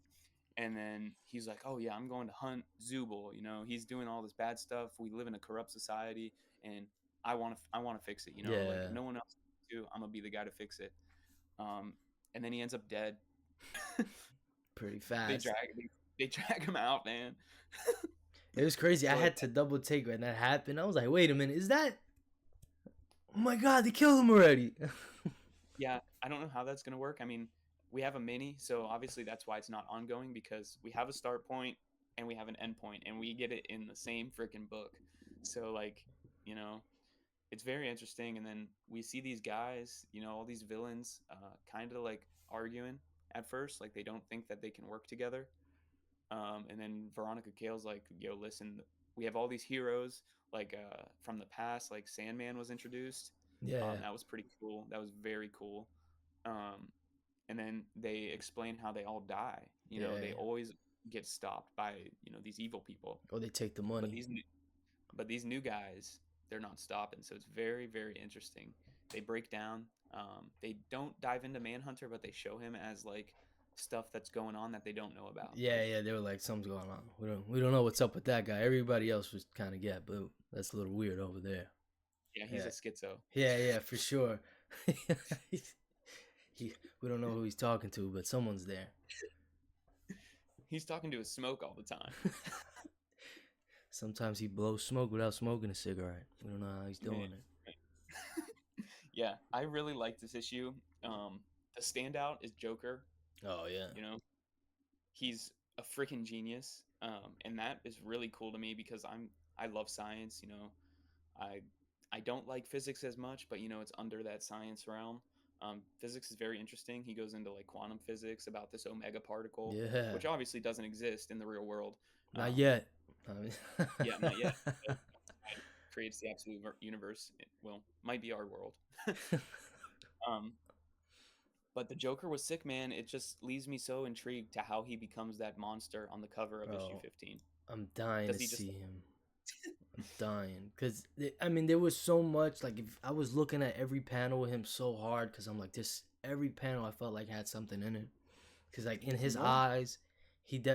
and then he's like, "Oh yeah, I'm going to hunt Zubul. He's doing all this bad stuff. We live in a corrupt society, and I want to fix it. Like yeah. if no one else to, I'm gonna be the guy to fix it." Um, and then he ends up dead. Pretty they fast. drag they drag him out, man. It was crazy. I But had to double take when that happened. I was like, wait a minute, is that? Oh my god, they killed him already. yeah, I don't know how that's going to work. I mean, we have a mini, so obviously that's why it's not ongoing because we have a start point and we have an end point and we get it in the same freaking book. So like, you know, it's very interesting and then we see these guys, all these villains kind of like arguing at first, like they don't think that they can work together. And then Veronica Cale's like, "Yo, listen, we have all these heroes like from the past. Like Sandman was introduced. Yeah, That was pretty cool. That was very cool. Um, and then they explain how they all die. yeah, They yeah. always get stopped by these evil people. Or they take the But money. But these new guys, they're not stopping. So it's very, very interesting. They break down. They don't dive into Manhunter, but they show him as like stuff that's going on that they don't know about. Yeah, Like, yeah, they were like, something's going on. We don't know what's up with that guy. Everybody else was kind of, yeah, but that's a little weird over there. yeah, he's Yeah, a schizo. yeah, yeah, for sure. We don't know who he's talking to, but someone's there. He's talking to his smoke all the time. Sometimes he blows smoke without smoking a cigarette. We don't know how he's Man. doing it. Yeah, I really like this issue. The standout is Joker. Oh yeah, You know, he's a freaking genius, and that is really cool to me because I love science. I I don't like physics as much, but it's under that science realm. Physics is very interesting. He goes into like quantum physics about this omega particle, yeah. which obviously doesn't exist in the real world. Not Um, yet. I mean, yeah, not yet. But outside creates the absolute universe. It, well, might be our world. um, but the Joker was sick, man. It just leaves me so intrigued to how he becomes that monster on the cover of issue Bro, 15. I'm dying Does to he just? see him. I'm dying because I mean there was so much. Like if I was looking at every panel with him so hard, because I'm like this. Every panel I felt like had something in it. Because like in his More? eyes,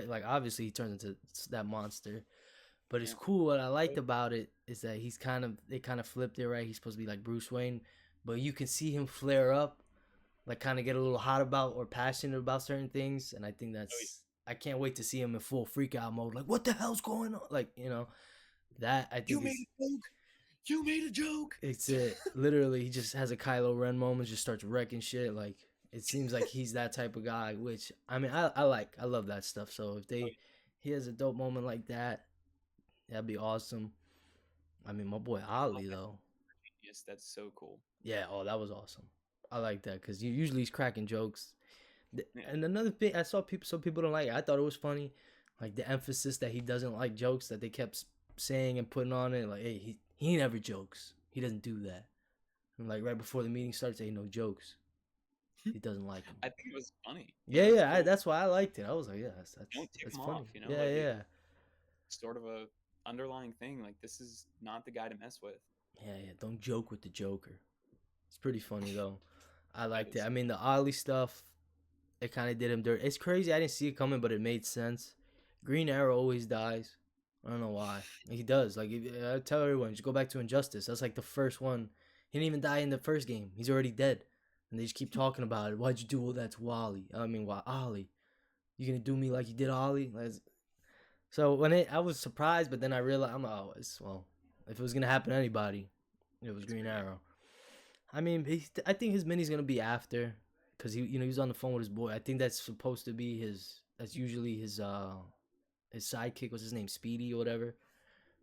like obviously he turns into that monster. But it's Yeah. cool. What I liked about it is that they kind of flipped it, right. He's supposed to be like Bruce Wayne, but you can see him flare up, like kind of get a little hot about or passionate about certain things, and I think Oh, I can't wait to see him in full freak out mode. Like what the hell's going on? Like that I you think made is a joke. You made a joke. it's it. Literally, he just has a Kylo Ren moment, just starts wrecking shit. Like it seems like he's that type of guy. Which I mean, I love that stuff. So if Oh, he has a dope moment like that, that'd be awesome. I mean, my boy Ali though. yes, that's so cool. Yeah, oh, that was awesome. I like that because usually he's cracking jokes. Yeah. And another thing, I saw some people don't like it. I thought it was funny, like the emphasis that he doesn't like jokes that they kept saying and putting on it. Like, hey, he never jokes. He doesn't do that. And like right before the meeting starts, hey, no jokes. He doesn't like him. I think it was funny. Yeah, It's yeah, cool. that's why I liked it. I was like, yeah, Don't tick that's him funny. off. Yeah, Like yeah, it's sort of a underlying thing. Like this is not the guy to mess with. yeah, yeah. Don't joke with the Joker. It's pretty funny though. I That liked it. is I mean, the Ollie stuff, it kind of did him dirt. It's crazy. I didn't see it coming, but it made sense. Green Arrow always dies. I don't know why. He does. Like I tell everyone, just go back to Injustice. That's like the first one. He didn't even die in the first game. He's already dead, and they just keep talking about it. Why'd you do all that to Wally? I mean, why Ollie? You gonna do me like you did Ollie? So I was surprised, but then I realized I'm like, oh, well, if it was gonna happen to anybody, it was it's Green Green Arrow. Arrow. I mean, I think his mini's gonna be after, cause he's on the phone with his boy. I think that's supposed to be his. That's usually his sidekick. Was his name Speedy or whatever?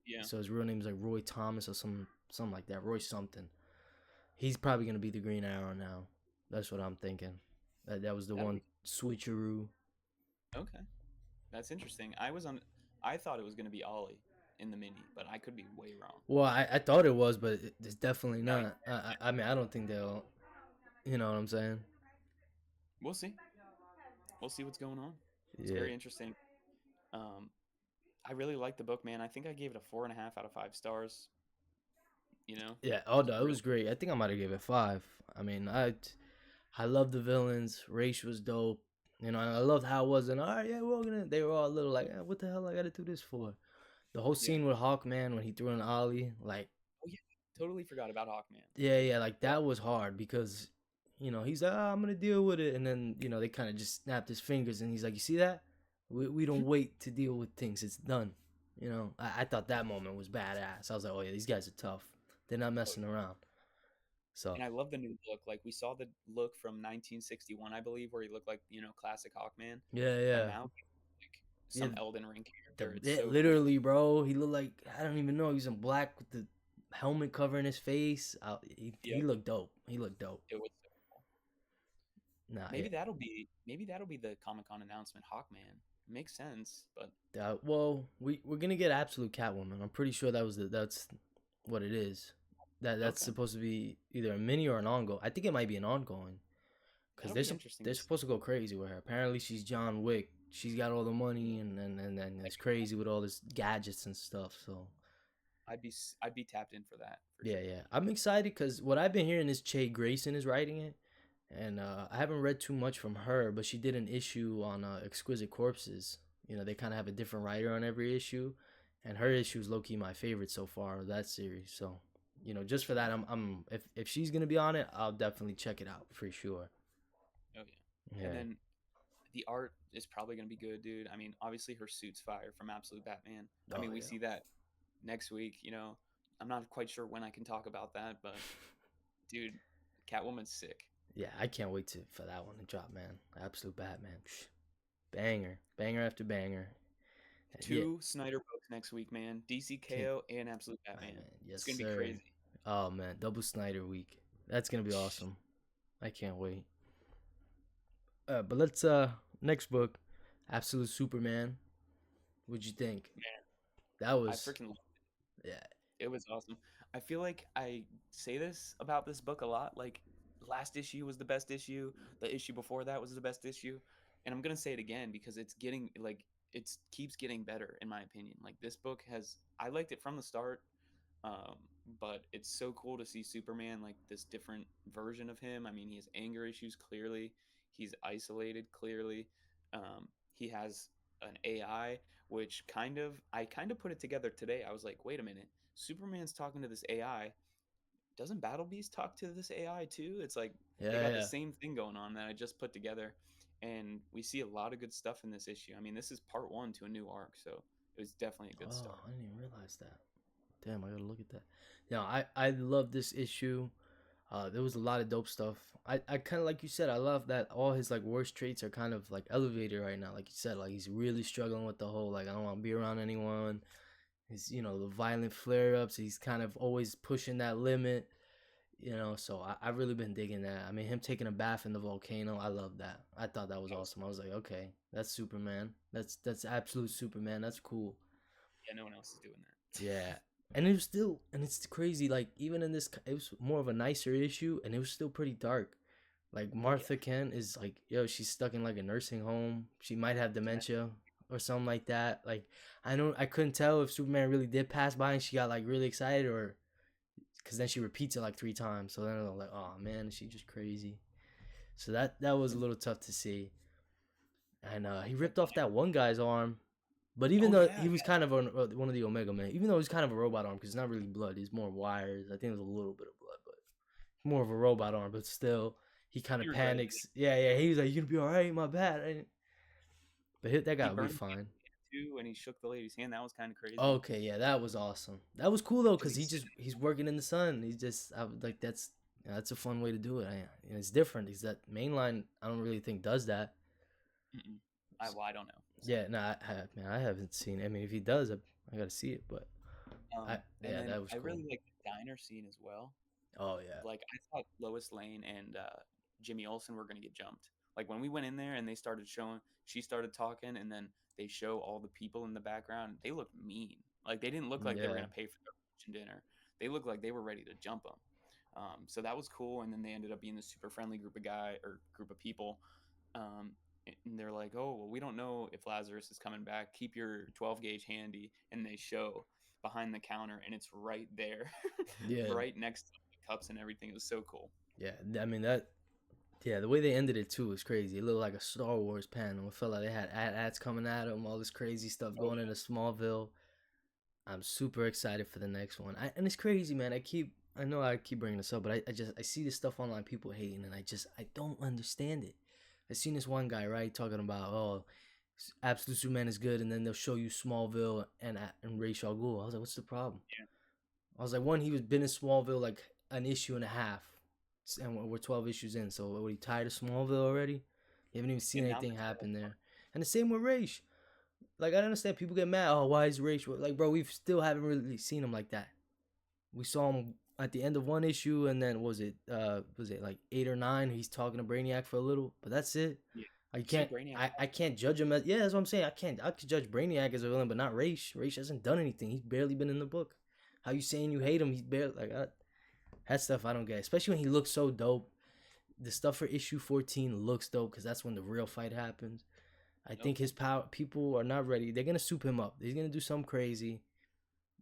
Yeah. So his real name is like Roy Thomas or something like that. Roy something. He's probably gonna be the Green Arrow now. That's what I'm thinking. That was the That'll one be switcheroo. okay. That's interesting. I thought it was gonna be Ollie in the mini, but I could be way wrong. Well, I thought it was, but it's definitely Now not. I mean, I don't think they'll. You know what I'm saying? we'll see. We'll see what's going on. It's Yeah. very interesting. Um, I really like the book, man. I think I gave it a 4.5 out of 5 stars. Yeah. Oh It's no, it real. was great. I think I might have gave it 5. I mean, I love the villains. Race was dope. And I loved how it wasn't. All right, yeah, we're all gonna. They were all a little like, what the hell I gotta do this for? The whole Yeah. scene with Hawkman when he threw in Ollie, like, Oh yeah. Totally forgot about Hawkman. yeah, yeah, like that was hard because, he's like, I'm gonna deal with it, and then they kind of just snapped his fingers, and he's like, you see that? We don't wait to deal with things. It's done. I thought that moment was badass. I was like, oh yeah, these guys are tough. They're not Oh, messing around. So and I love the new look. Like we saw the look from 1961, I believe, where he looked like classic Hawkman. yeah, But yeah, now, like yeah. some Elden Ring character. It's Yeah, so cool. literally, bro. He looked like I don't even know. He was in black with the helmet covering his face. He Yep, looked dope. He looked dope. it was so cool. Nah, yeah. Maybe that'll be the Comic Con announcement. Hawkman makes sense, but Well, we're gonna get Absolute Catwoman. I'm pretty sure that's what it is. That's okay, supposed to be either a mini or an ongoing. I think it might be an ongoing because that'll be interesting they're to see. supposed to go crazy with her. Apparently, she's John Wick. She's got all the money and it's crazy with all this gadgets and stuff. So I'd be tapped in for that for Yeah, sure. yeah. I'm excited because what I've been hearing is Che Grayson is writing it, and I haven't read too much from her, but she did an issue on Exquisite Corpses. You know, they kind of have a different writer on every issue, and her issue is low key my favorite so far of that series. So, you know, just for that, I'm if she's gonna be on it, I'll definitely check it out for sure. Oh yeah. And Yeah. then the art is probably gonna be good, dude. I mean, obviously her suit's fire from Absolute Batman. I Oh mean, we yeah. see that next week. You know, I'm not quite sure when I can talk about that, but dude, Catwoman's sick. Yeah, I can't wait for that one to drop, man. Absolute Batman, banger, banger after banger. Yeah, Two Snyder books next week, man. can DCKO and Absolute man, Batman. yes It's gonna be sir. crazy. Oh man, double Snyder week. That's gonna be awesome. I can't wait. But let's next book, Absolute Superman. What'd you think? Man, That I was freaking yeah, it was awesome. I feel like I say this about this book a lot. Like, last issue was the best issue. The issue before that was the best issue. And I'm gonna say it again because it's getting like it keeps getting better in my opinion. Like, this book has I liked it from the start. Um, but it's so cool to see Superman, like this different version of him. I mean, he has anger issues clearly. He's isolated clearly. He has an AI, which I kind of put it together today. I was like, wait a minute, Superman's talking to this AI. Doesn't Battle Beast talk to this AI too? It's like they yeah, got the yeah. same thing going on that I just put together, and we see a lot of good stuff in this issue. I mean, this is part one to a new arc, so it was definitely a good Oh, start. I didn't even realize that. Damn, I gotta look at that. Yeah, I love this issue. There was a lot of dope stuff. I kind of like you said. I love that all his like worst traits are kind of like elevated right now. Like you said, like he's really struggling with the whole like I don't want to be around anyone. His the violent flare ups. He's kind of always pushing that limit. So I've really been digging that. I mean, him taking a bath in the volcano. I love that. I thought that was That was awesome. I was like, okay, that's Superman. That's absolute Superman. That's cool. Yeah, no one else is doing that. Yeah. And it was still, and it's crazy. Like even in this, it was more of a nicer issue, and it was still pretty dark. Like Oh yeah, Martha Kent is like, yo, she's stuck in like a nursing home. She might have yeah. dementia or something like that. Like I couldn't tell if Superman really did pass by and she got like really excited, or because then she repeats it like 3 times. So then I'm like, oh man, is she just crazy? So that was a little tough to see. And he But ripped off that one guy's arm. But even oh though yeah, he was yeah. kind of one of the Omega Men, even though he's kind of a robot arm because it's not really blood, it's more wires. I think it was a little bit of blood, but more of a robot arm. But still, he kind He of regretted it. panics. Yeah, yeah. He was like, "You gonna be all right? My bad." But that He guy will be burned his fine. hand too, and he shook the lady's hand. That was kind of crazy Okay, yeah, that was awesome. That was cool though because because he's sitting. he's working in the sun. He's just like that's a fun way to do it. It's different. Is that mainline? I don't really think does that. Mm-mm. I don't know. So, Yeah, no, man, I haven't seen it. I mean, if he does, I gotta see it. But and yeah, then that was I cool. really like the diner scene as well. Oh yeah, Like, I thought Lois Lane and Jimmy Olsen were gonna get jumped. Like, when we went in there and they started showing, she started talking, and then they show all the people in the background. They looked mean. Like, they didn't look like they were yeah, gonna pay for their lunch and dinner. They looked like they were ready to jump them. So that was cool. And then they ended up being this super friendly group of people. Um, and they're like, "Oh, well, we don't know if Lazarus is coming back. Keep your 12 gauge handy." And they show behind the counter, and it's right there, yeah, right next to the cups and everything. It was so cool. yeah. I mean that. Yeah, the way they ended it too was crazy. It looked like a Star Wars panel. It felt like they had ads coming at them, all this crazy stuff Oh going into Smallville. I'm super excited for the next one. And it's crazy, man. I know I keep bringing this up, but I see this stuff online, people hating, and I don't understand it. I seen this one guy right talking about Absolute Superman is good, and then they'll show you Smallville and Ra's al Ghul. I was like, what's the problem? yeah. I was like, one, he was been in Smallville like an issue and a half, and we're 12 issues in. So what, he tired of Smallville already? You haven't even seen And now anything there's still happen there. And the same with Ra's. Like I understand people get mad. Oh, why is Ra's like, bro? We still haven't really seen him like that. We saw him at the end of one issue, and then was it like 8 or 9? He's talking to Brainiac for a little, but that's it. yeah. I You see can't Brainiac. I can't judge him as, yeah, that's what I'm saying. I could judge Brainiac as a villain, but not Ra's. Ra's hasn't done anything. He's barely been in the book. How you saying you hate him? He's barely like that stuff I don't get. Especially when he looks so dope. The stuff for issue 14 looks dope because that's when the real fight happens. I Nope. think his power people are not ready. They're gonna soup him up. He's gonna do something crazy.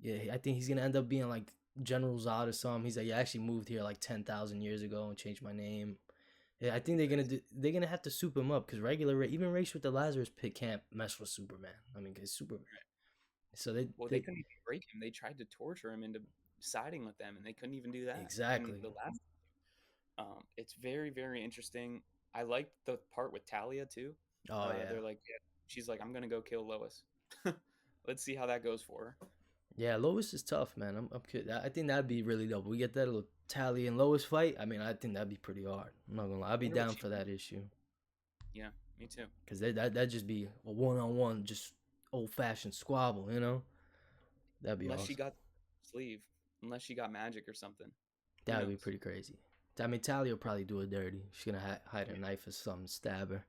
Yeah, I think he's gonna end up being like General Zod or something. He's like, yeah, I actually moved here like 10,000 years ago and changed my name. Yeah, I think they're gonna have to soup him up because even Race with the Lazarus Pit can't mess with Superman. I mean, cause Superman. So Well, they couldn't even break him. They tried to torture him into siding with them, and they couldn't even do that in exactly. the last. It's very, very interesting. I liked the part with Talia too. Oh yeah, They're like, yeah, she's like, I'm gonna go kill Lois. Let's see how that goes for her. yeah. Lois is tough, man. I'm kidding. I think that'd be really dope. We get that little Tally and Lois fight. I mean, I think that'd be pretty hard. I'm not gonna lie. I'd be Wonder what down she for that issue Yeah, me too. because that'd just be a one-on-one, just old-fashioned squabble. That'd be Unless she awesome. got sleeve, unless she got magic or something. Who That'd be knows? pretty crazy. I mean, Tally will probably do it dirty. She's gonna hide a Yeah, knife or something, stab her.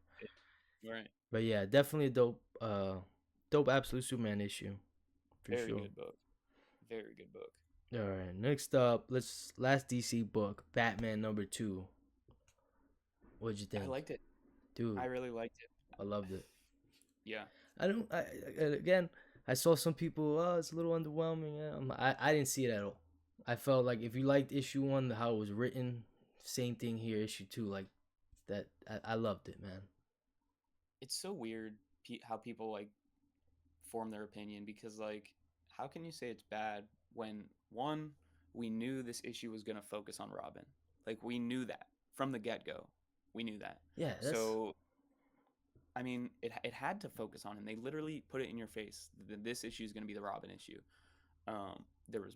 right. But yeah, definitely a dope Absolute Superman issue for Very sure. good book. Very good book. All right, next up, last DC book, Batman #2. What'd you I think, liked it. dude? I really liked it. I loved it. Yeah. I don't. Again, I saw some people. Oh, it's a little underwhelming. I didn't see it at all. I felt like if you liked issue 1, how it was written, same thing here, issue 2. Like that, I loved it, man. It's so weird how people like form their opinion because like how can you say it's bad when one we knew this issue was going to focus on Robin. Like we knew that from the get-go. We knew that. Yeah, that's So I mean, it had to focus on him. They literally put it in your face. This issue is going to be the Robin issue. There was,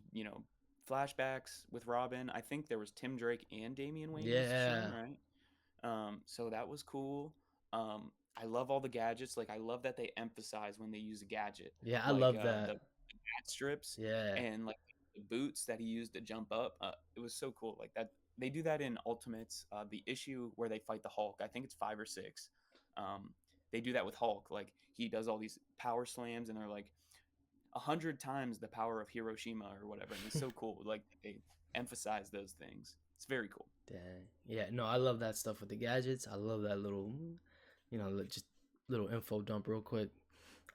flashbacks with Robin. I think there was Tim Drake and Damian Wayne was shown, yeah, right? So that was cool. I love all the gadgets. Like I love that they emphasize when they use a gadget, yeah. I like love that. the bat strips Yeah, and like the boots that he used to jump up. It was so cool. Like that they do that in Ultimates. The issue where they fight the Hulk, I think it's 5 or 6. Um, they do that with Hulk. Like he does all these power slams, and they're like 100 times the power of Hiroshima or whatever. And it's so cool. Like they emphasize those things. It's very cool. dang. Yeah, no, I love that stuff with the gadgets. I love that little, just little info dump real quick.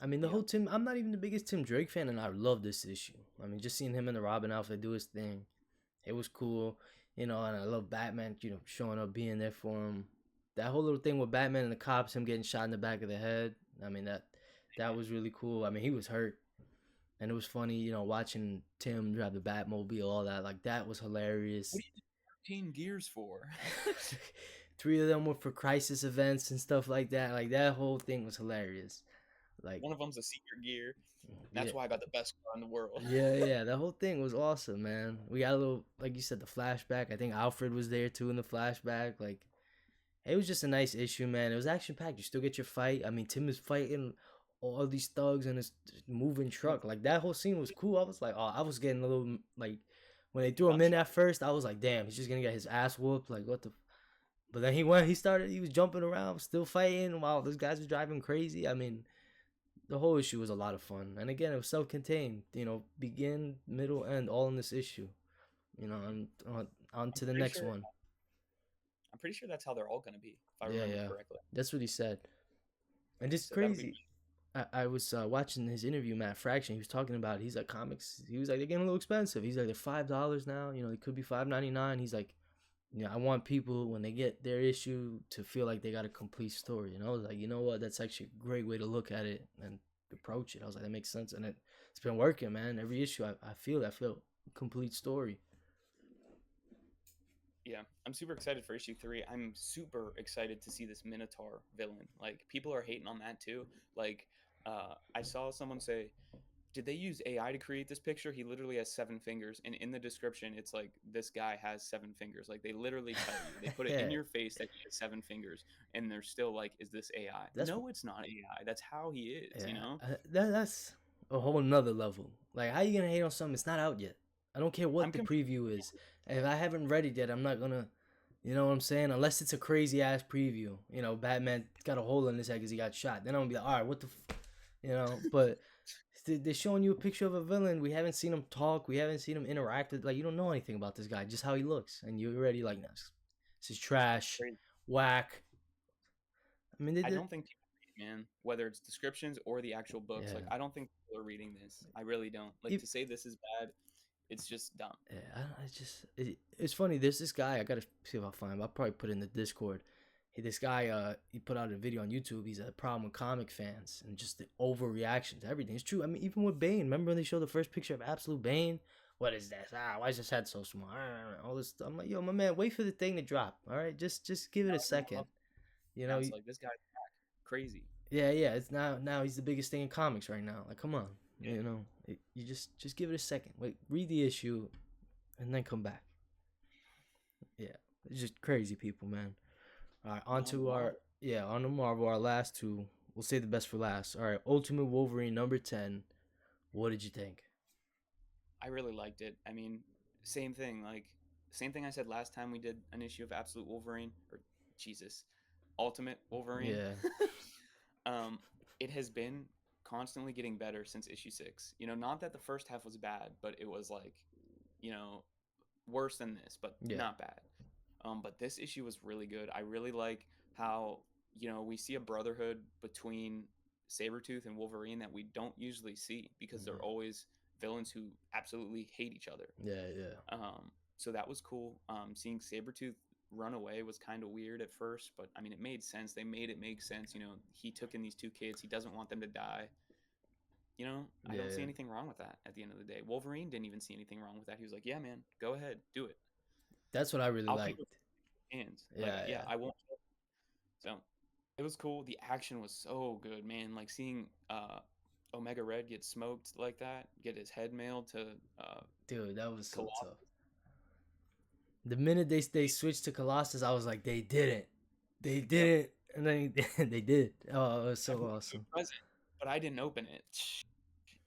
I mean, the Yeah. whole Tim. I'm not even the biggest Tim Drake fan, and I love this issue. I mean, just seeing him in the Robin outfit do his thing, it was cool. And I love Batman. Showing up, being there for him. That whole little thing with Batman and the cops, him getting shot in the back of the head. I mean, that was really cool. I mean, he was hurt, and it was funny. Watching Tim drive the Batmobile, all that. Like that was What hilarious. do you need 13 gears for? 3 of them were for crisis events and stuff like that. Like that whole thing was hilarious. Like, One of them's a secret gear. yeah, That's why I got the best car in the world. yeah. The whole thing was awesome, man. We got a little, like you said, the flashback. I think Alfred was there too in the flashback. Like, it was just a nice issue, man. It was action packed. You still get your fight. I mean, Tim is fighting all these thugs in his moving truck. Like that whole scene was cool. I was like, oh, I was getting a little like when they threw him in at first. I was like, damn, he's just gonna get his ass whooped. Like what the. But then he went. He was jumping around, still fighting while those guys were driving crazy. I mean, the whole issue was a lot of fun. And again, it was self-contained. Begin, middle, end, all in this issue. On I'm to the pretty next sure. one. I'm pretty sure that's how they're all gonna be, if I Yeah, remember yeah. correctly. That's what he said. And it's So that'll be. crazy. I was watching his interview, Matt Fraction. He was talking about it. He's like comics. He was like they're getting a little expensive. He's like they're $5 now. It could be $5.99. He's like, I want people when they get their issue to feel like they got a complete story. And I was like, you know what? That's actually a great way to look at it and approach it. I was like, that makes sense, and it's been working, man. Every issue, I feel complete story. Yeah, I'm super excited for issue 3. I'm super excited to see this Minotaur villain. Like people are hating on that too. Like, I saw someone say, "Did they use AI to create this picture?" He literally has 7 fingers, and in the description, it's like this guy has 7 fingers. Like they literally tell you, they put it in Yeah, your face that he has 7 fingers, and they're still like, "Is this AI?" that's No, it's not AI. That's how he is. You yeah. know. That's a whole nother level. Like, how you gonna hate on something? It's not out yet. I don't care what I'm the completely. preview is. If I haven't read it yet, I'm not gonna. You know what I'm saying? Unless it's a crazy ass preview. Batman got a hole in his head because he got shot. Then I'm gonna be like, all right, what the, But they're showing you a picture of a villain. We haven't seen him talk. We haven't seen him interact with. Like, you don't know anything about this guy, just how he looks, and you're already like, this is trash, Crazy. whack. I mean, they I did. don't think people man. Whether it's descriptions or the actual books, like Yeah. I don't think people are reading this. I really don't. Like If, to say this is bad, it's just dumb. yeah, it's funny. There's this guy. I gotta see if I find him. I'll probably put it in the Discord. This guy, he put out a video on YouTube. He's a problem with comic fans and just the overreaction to everything. It's true. I mean, even with Bane. Remember when they showed the first picture of Absolute Bane? What is that? Why is his head so small? All this stuff. I'm like, yo, my man, wait for the thing to drop. All right, just give it a second. You Now know, it's like this guy's crazy. yeah, yeah. It's now he's the biggest thing in comics right now. Like, come on, Yeah. you know, you just give it a second. Wait, read the issue, and then come back. Yeah, it's just crazy people, man. All right, on No, to our on to Marvel. Our last two. We'll save the best for last. All right, Ultimate Wolverine number 10. What did you think? I really liked it. I mean, same thing. Like same thing I said last time we did an issue of Absolute Wolverine or Jesus, Ultimate Wolverine. Yeah, um, it has been constantly getting better since issue 6. You know, not that the first half was bad, but it was like, you know, worse than this, but yeah, not bad. But this issue was really good. I really like how, you know, we see a brotherhood between Sabretooth and Wolverine that we don't usually see because they're always villains who absolutely hate each other. yeah, yeah. So that was cool. Seeing Sabretooth run away was kind of weird at first, but I mean, it made sense. They made it make sense. You know, he took in these two kids. He doesn't want them to die. You know, I Yeah, don't see yeah. anything wrong with that at the end of the day. Wolverine didn't even see anything wrong with that. He was like, yeah, man, go ahead, do it. That's what I really I'll keep liked. it in hands. Like, Yeah, yeah, yeah, I won't. So it was cool. The action was so good, man. Like seeing Omega Red get smoked like that, get his head mailed to dude, that was so Colossus. tough. The minute they switched to Colossus, I was like, they Yep. didn't, and then they did. Oh, it was I so believe it awesome. was present, but I didn't open it.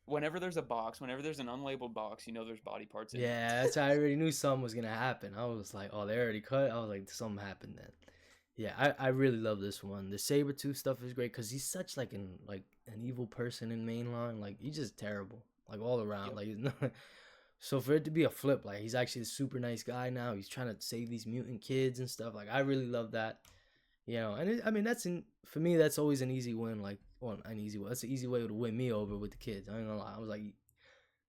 Whenever there's a box, whenever there's an unlabeled box, you know there's body parts in it. Yeah, that's how I already knew something was gonna happen. I was like, oh, they already cut. I was like, something happened then. Yeah, I really love this one. The Sabretooth stuff is great because he's such like an evil person in mainline. Like he's just terrible, like all around. Yep. Like so for it to be a flip, like he's actually a super nice guy now. He's trying to save these mutant kids and stuff. Like I really love that. You know, and I mean for me that's always an easy win. Like, well, an easy way. That's an easy way to win me over with the kids. I ain't gonna lie. I was like,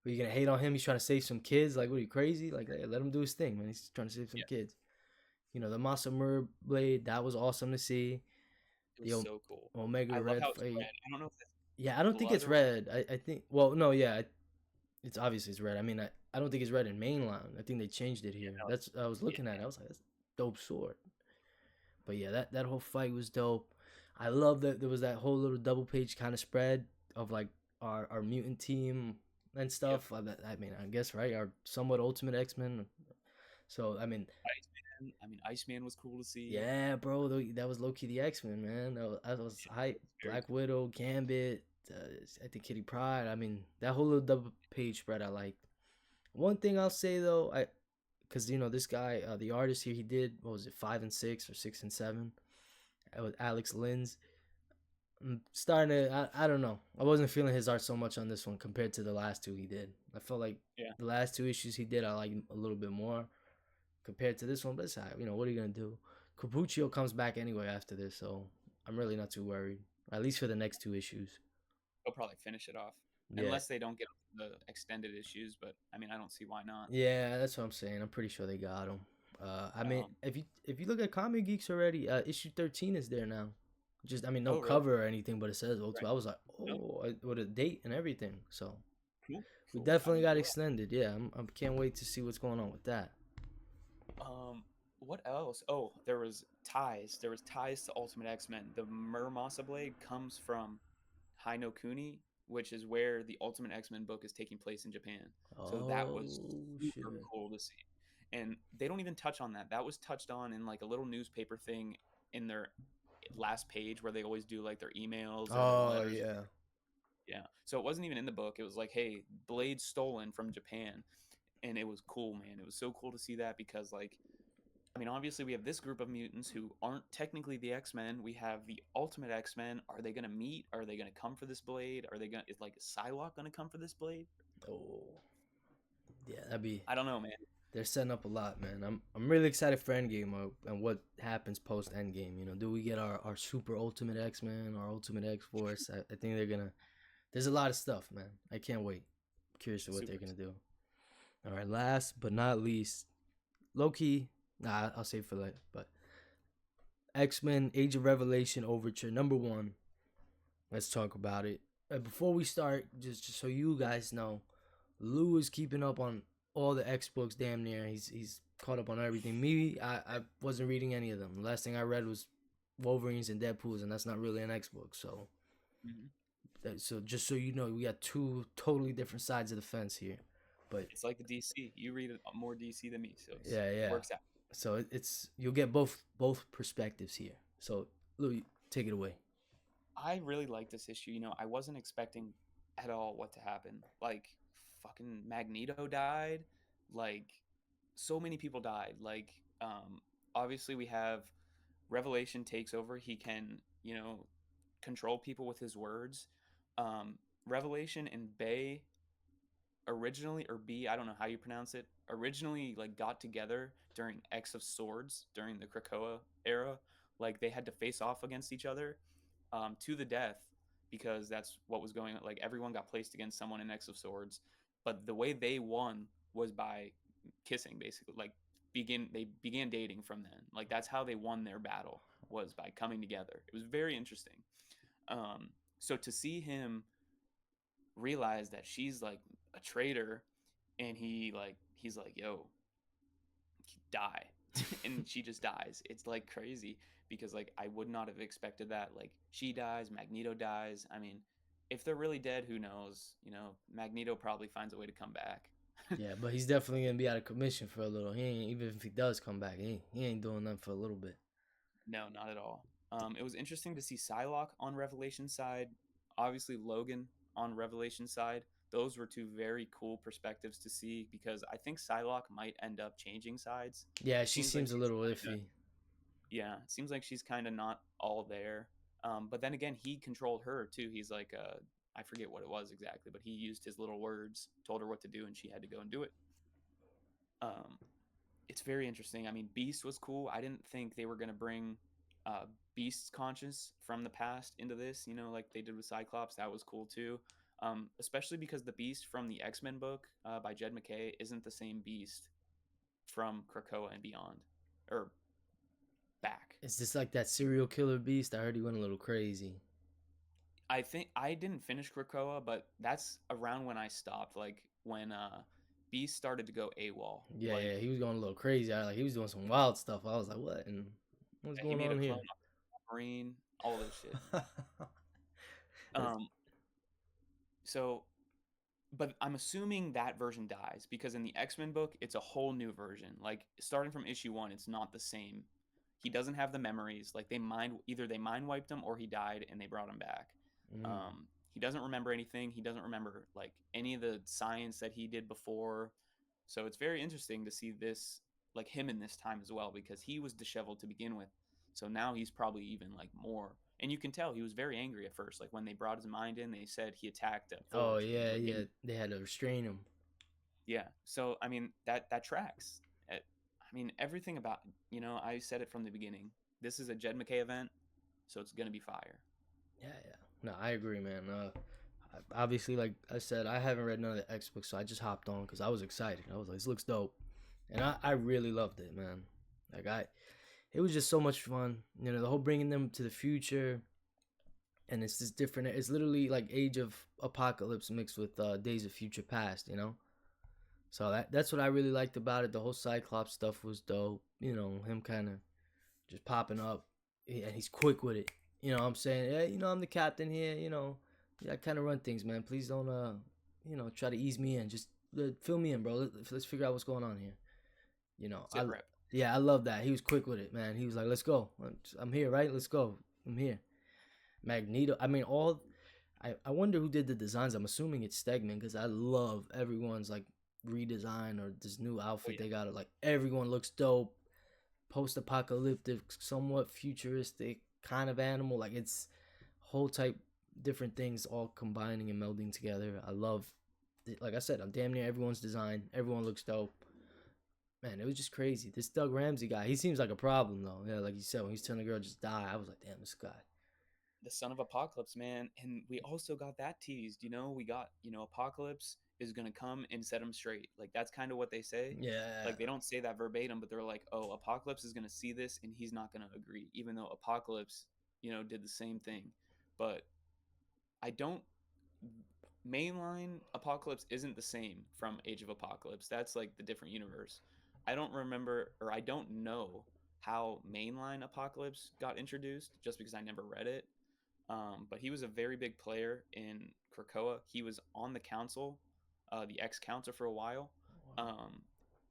are you gonna hate on him? He's trying to save some kids. Like, what are you crazy? Like, hey, let him do his thing, man. He's trying to save some Yeah. kids. You know, the Masamur blade, that was awesome to see. It was The so cool. Omega I love Red how it's red. fight. I don't know if that's Yeah, I don't think blood it's or what. red. I think, well, no, yeah, it's obviously it's red. I mean, I don't think it's red in mainline. I think they changed it Yeah, here. no, That's I was yeah, looking at it. I was like, that's a dope sword. But yeah, that whole fight was dope. I love that there was that whole little double page kind of spread of like our mutant team and yep. stuff. I mean, I guess right, our somewhat Ultimate X-Men. So I mean, Iceman. I mean, Iceman was cool to see. yeah, bro, that was low key the X-Men, man. That was hype. Very Black Widow, Gambit, I think Kitty Pryde. I mean, that whole little double page spread I liked. One thing I'll say though, because you know this guy, the artist here, he did what was it, 5 and 6 or 6 and 7 with Alex Lins. I'm starting to, I don't know. I wasn't feeling his art so much on this one compared to the last two he did. I felt like yeah. the last two issues he did, I like a little bit more compared to this one. But it's all right. You know, what are you gonna do? Capuccio comes back anyway after this, so I'm really not too worried. At least for the next two issues. They'll probably finish it off Yeah, unless they don't get the extended issues. But I mean, I don't see why not. yeah, that's what I'm saying. I'm pretty sure they got him. I mean, Um. if you look at Comic Geeks already, issue 13 is there now. Just I mean, no Oh, really? cover or anything, but it says O2. Right. I was like, No. with a date and everything. So Cool. we Cool. I definitely mean, got yeah. extended. Yeah, I can't wait to see what's going on with that. What else? Oh, there was ties. There was ties to Ultimate X-Men. The Murmasa blade comes from Haino Kuni, which is where the Ultimate X-Men book is taking place in Japan. So that Oh was shit! super cool to see. And they don't even touch on that. That was touched on in like a little newspaper thing in their last page where they always do like their emails or their Oh letters. yeah. Yeah. So it wasn't even in the book. It was like, hey, blade stolen from Japan. And it was cool, man. It was so cool to see that because like I mean, obviously, we have this group of mutants who aren't technically the X-Men. We have the Ultimate X-Men. Are they going to meet? Are they going to come for this blade? Are they is like Psylocke going to come for this blade? Oh yeah, that'd be I don't know, man. They're setting up a lot, man. I'm really excited for Endgame and what happens post Endgame. You know, do we get our super Ultimate X Men, our Ultimate X Force? I think they're gonna. There's a lot of stuff, man. I can't wait. Curious to what they're Super. gonna do. All right, last but not least, low key. Nah, I'll save for later. But X Men: Age of Revelation Overture #1. Let's talk about it. Before we start, just so you guys know, Lou is keeping up on all the X books damn near. He's caught up on everything. Me, I wasn't reading any of them. The last thing I read was Wolverines and Deadpool's, and that's not really an X book. Hmm. So just so you know, we got two totally different sides of the fence here. But It's like the DC. You read more DC than me, so yeah, it yeah. works out. So it's you'll get both perspectives here. So Lou, take it away. I really like this issue. I wasn't expecting at all what to happen. Like, fucking Magneto died. Like, so many people died. Like, obviously we have Revelation takes over. He can, control people with his words. Revelation and Bay originally, or B, I don't know how you pronounce it, originally like got together during X of Swords during the Krakoa era. Like they had to face off against each other to the death because that's what was going on. Like everyone got placed against someone in X of Swords, but the way they won was by kissing, basically. Like they began dating from then. Like that's how they won their battle, was by coming together. It was very interesting. So to see him realize that she's like a traitor, and he's like, yo, die. And she just dies. It's like crazy because like I would not have expected that. Like she dies, Magneto dies. I mean, if they're really dead, who knows? Magneto probably finds a way to come back. Yeah, but he's definitely gonna be out of commission for a little. He ain't, even if he does come back, he ain't doing nothing for a little bit. No, not at all. It was interesting to see Psylocke on Revelation side, obviously Logan on Revelation side. Those were two very cool perspectives to see because I think Psylocke might end up changing sides. Yeah, It she seems like seems a she's little kind of, iffy. yeah, it seems like she's kind of not all there. But then again, he controlled her too. He's like, I forget what it was exactly, but he used his little words, told her what to do, and she had to go and do it. Um, it's very interesting. I mean, Beast was cool. I didn't think they were gonna bring Beast's conscience from the past into this. Like they did with Cyclops. That was cool too. Especially because the Beast from the X-Men book by Jed McKay isn't the same Beast from Krakoa and beyond, or back. Is this like that serial killer beast? I heard he went a little crazy. I think I didn't finish Krakoa, but that's around when I stopped. Like when Beast started to go AWOL. Yeah, Like yeah, he was going a little crazy. Like he was doing some wild stuff. I was like, what? And what's he going made a on clone here? of Marine, all this shit. Um, so but I'm assuming that version dies because in the X-Men book, it's a whole new version. Like starting from issue 1, it's not the same. He doesn't have the memories. Like they mind wiped him or he died and they brought him back. Mm. He doesn't remember anything. He doesn't remember like any of the science that he did before. So it's very interesting to see this, like him in this time as well, because he was disheveled to begin with. So now he's probably even like more. And you can tell he was very angry at first. Like when they brought his mind in, they said he attacked a Oh forge. yeah, Like yeah. They had to restrain him. yeah. So I mean that tracks. I mean everything about I said it from the beginning. This is a Jed McKay event, so it's gonna be fire. Yeah, yeah. No, I agree, man. Obviously, like I said, I haven't read none of the X books, so I just hopped on because I was excited. I was like, this looks dope, and I really loved it, man. Like it was just so much fun. The whole bringing them to the future, and it's just different. It's literally like Age of Apocalypse mixed with Days of Future Past. So that's what I really liked about it. The whole Cyclops stuff was dope. Him kind of just popping up, and he's quick with it. What I'm saying, yeah, I'm the captain here. Yeah, I kind of run things, man. Please don't, try to ease me in. Just fill me in, bro. Let's figure out what's going on here. I Sit rep. yeah, I love that. He was quick with it, man. He was like, "Let's go. I'm here, right? Let's go. I'm here." Magneto. I mean, all. I wonder who did the designs. I'm assuming it's Stegman because I love everyone's like redesign or this new outfit they got. Like everyone looks dope. Post-apocalyptic, somewhat futuristic kind of animal. Like it's whole type different things all combining and melding together. I love, like I said, I'm damn near everyone's design. Everyone looks dope. Man, it was just crazy. This Doug Ramsey guy, he seems like a problem though. Yeah, like you said, when he's telling the girl just die, I was like, damn, this guy. The son of Apocalypse, man. And we also got that teased. We got, Apocalypse is gonna come and set him straight. Like that's kind of what they say. Yeah. Like they don't say that verbatim, but they're like, oh, Apocalypse is gonna see this and he's not gonna agree, even though Apocalypse, did the same thing. But I don't mainline Apocalypse isn't the same from Age of Apocalypse. That's like the different universe. I don't remember or I don't know how mainline Apocalypse got introduced just because I never read it. But he was a very big player in Krakoa. He was on the council, the X Council for a while, um,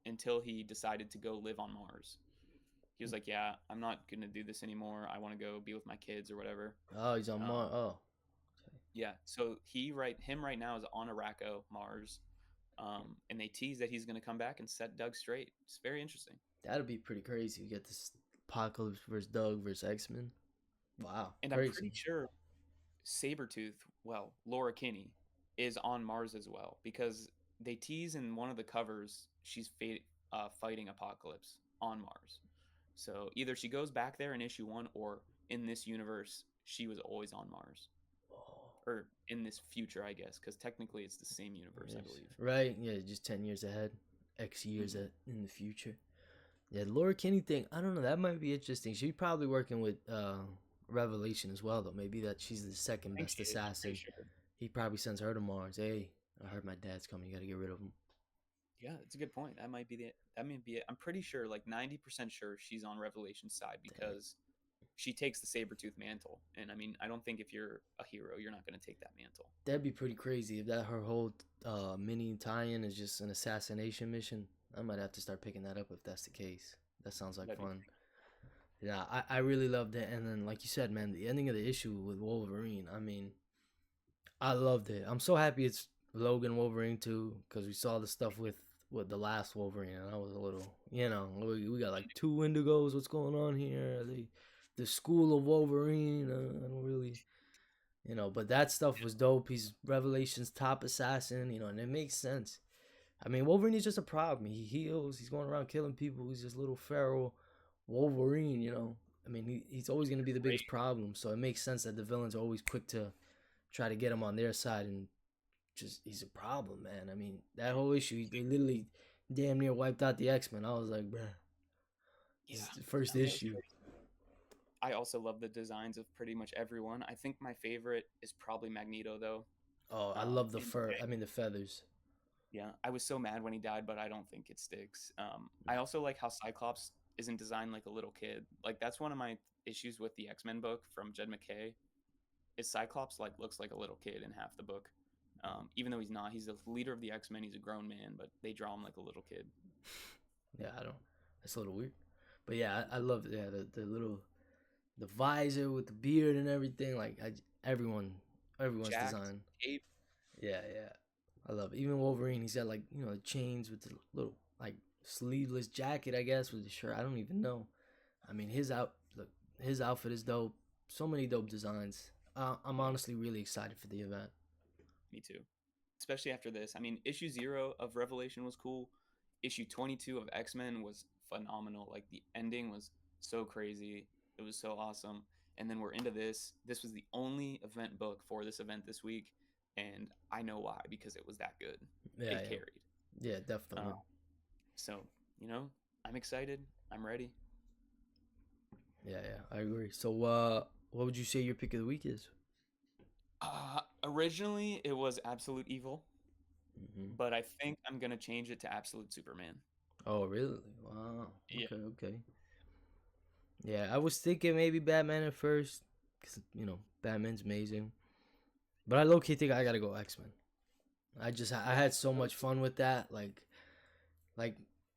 until he decided to go live on Mars. He was like, "Yeah, I'm not gonna do this anymore. I want to go be with my kids or whatever." Oh, he's on Mars. Um, Oh, yeah, so him right now is on Araco, Mars, and they tease that he's gonna come back and set Doug straight. It's very interesting. that'd be pretty crazy. You get this Apocalypse versus Doug versus X-Men. Wow, And I'm crazy. pretty sure Sabretooth, well, Laura Kinney, is on Mars as well because they tease in one of the covers she's fighting Apocalypse on Mars. So either she goes back there in issue 1 or in this universe she was always on Mars. Oh, Or in this future, I guess, because technically it's the same universe, I yes. believe. Right? Yeah, just 10 years ahead, X years Hmm. in the future. Yeah, Laura Kinney thing. I don't know. That might be interesting. She's probably working with Revelation as well, though. Maybe that she's the I second think best she is. I'm pretty assassin. sure. He probably sends her to Mars. Hey, I heard my dad's coming. You got to get rid of him. Yeah, that's a good point. That might be it. I'm pretty sure, like 90% sure she's on Revelation's side Dang. because she takes the Sabretooth mantle. And I mean, I don't think if you're a hero, you're not going to take that mantle. That'd be pretty crazy if that her whole mini tie-in is just an assassination mission. I might have to start picking that up if that's the case. That sounds like That'd be fun. Yeah, I really loved it. And then, like you said, man, the ending of the issue with Wolverine. I mean, I loved it. I'm so happy it's Logan Wolverine too, because we saw the stuff with the last Wolverine, and I was a little, we got like two Indigos. What's going on here? The School of Wolverine. I don't really, but that stuff was dope. He's Revelation's top assassin, and it makes sense. I mean, Wolverine is just a problem. He heals. He's going around killing people. He's just little feral Wolverine. I mean, he's always going to be the great. biggest problem. So it makes sense that the villains are always quick to try to get him on their side, and just he's a problem, man. I mean, that whole issue, they literally damn near wiped out the X-Men. I was like, bruh, this Yeah. is the first No, that was issue. great. I also love the designs of pretty much everyone. I think my favorite is probably Magneto, though. Oh, I love the And fur. I mean, the feathers. yeah, I was so mad when he died, but I don't think it sticks. I also like how Cyclops isn't designed like a little kid. Like that's one of my issues with the X-Men book from Jed McKay. Is Cyclops like looks like a little kid in half the book, even though he's not. He's the leader of the X-Men. He's a grown man, but they draw him like a little kid. Yeah, I don't. That's a little weird, but yeah, I love the little the visor with the beard and everything. Like everyone's Jacked, design. Ape. Yeah, yeah. I love it. Even Wolverine, he's got like, the chains with the little like sleeveless jacket, I guess, with the shirt. I don't even know. I mean, his outfit is dope. So many dope designs. I'm Yeah, honestly really excited for the event. me too. Especially after this. I mean, issue 0 of Revelation was cool. Issue 22 of X-Men was phenomenal. Like the ending was so crazy. It was so awesome. And then we're into this. This was the only event book for this event this week, and I know why because it was that good. Yeah, It yeah, carried. yeah, Uh, definitely. so I'm excited. I'm ready. Yeah, yeah, I agree. So, what would you say your pick of the week is? Originally, it was Absolute Evil, Hmm. but I think I'm gonna change it to Absolute Superman. Oh, really? Wow. Yeah, Okay, okay. Yeah, I was thinking maybe Batman at first, because Batman's amazing. But I low key think I gotta go X Men. I had so much fun with that. Like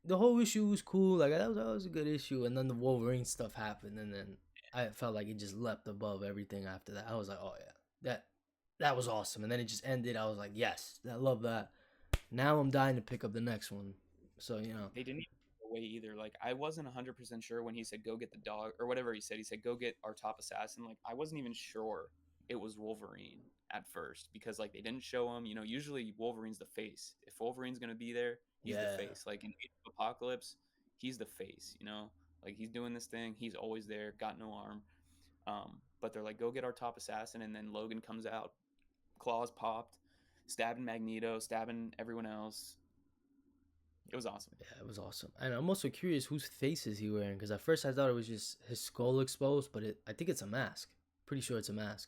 the whole issue was cool. Like that was a good issue. And then the Wolverine stuff happened, and then I felt like it just leapt above everything after that. I was like, oh yeah, that was awesome. And then it just ended. I was like, yes, I love that. Now I'm dying to pick up the next one. So they didn't even go away either. Like I wasn't 100% sure when he said go get the dog or whatever he said. He said go get our top assassin. Like I wasn't even sure it was Wolverine at first because like they didn't show him. Usually Wolverine's the face. If Wolverine's gonna be there, He's the Yeah, face. Like in Age of Apocalypse, he's the face. You know, like he's doing this thing. He's always there. Got no arm. But they're like, go get our top assassin, and then Logan comes out, claws popped, stabbing Magneto, stabbing everyone else. It was awesome. yeah, it was awesome. And I'm also curious whose face is he wearing? Because at first I thought it was just his skull exposed, but I think it's a mask. Pretty sure it's a mask.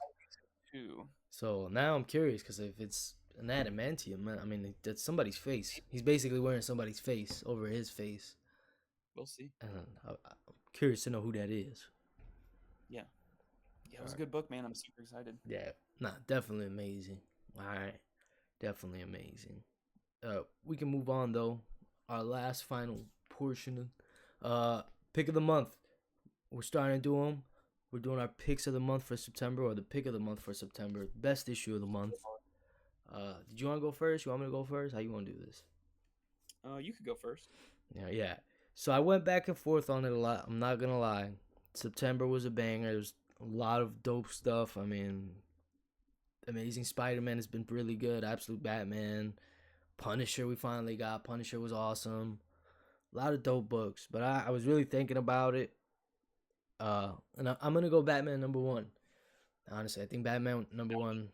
Too. So now I'm curious because if it's an adamantium, I mean, that's somebody's face. He's basically wearing somebody's face over his face. We'll see. And I'm curious to know who that is. Yeah. Yeah, it was a Alright. good book, man. I'm super excited. Yeah, nah, definitely amazing. All right, definitely amazing. We can move on though. Our last final portion, pick of the month. We're starting to do them. We're doing our picks of the month for September, or the pick of the month for September. Best issue of the month. Did you want to go first? You want me to go first? How you want to do this? You could go first. Yeah, yeah. So I went back and forth on it a lot. I'm not gonna lie. September was a banger. There's a lot of dope stuff. I mean, Amazing Spider-Man has been really good. Absolute Batman. Punisher we finally got. Punisher was awesome. A lot of dope books. But I was really thinking about it. And I'm gonna go Batman number one. Honestly, I think Batman number one,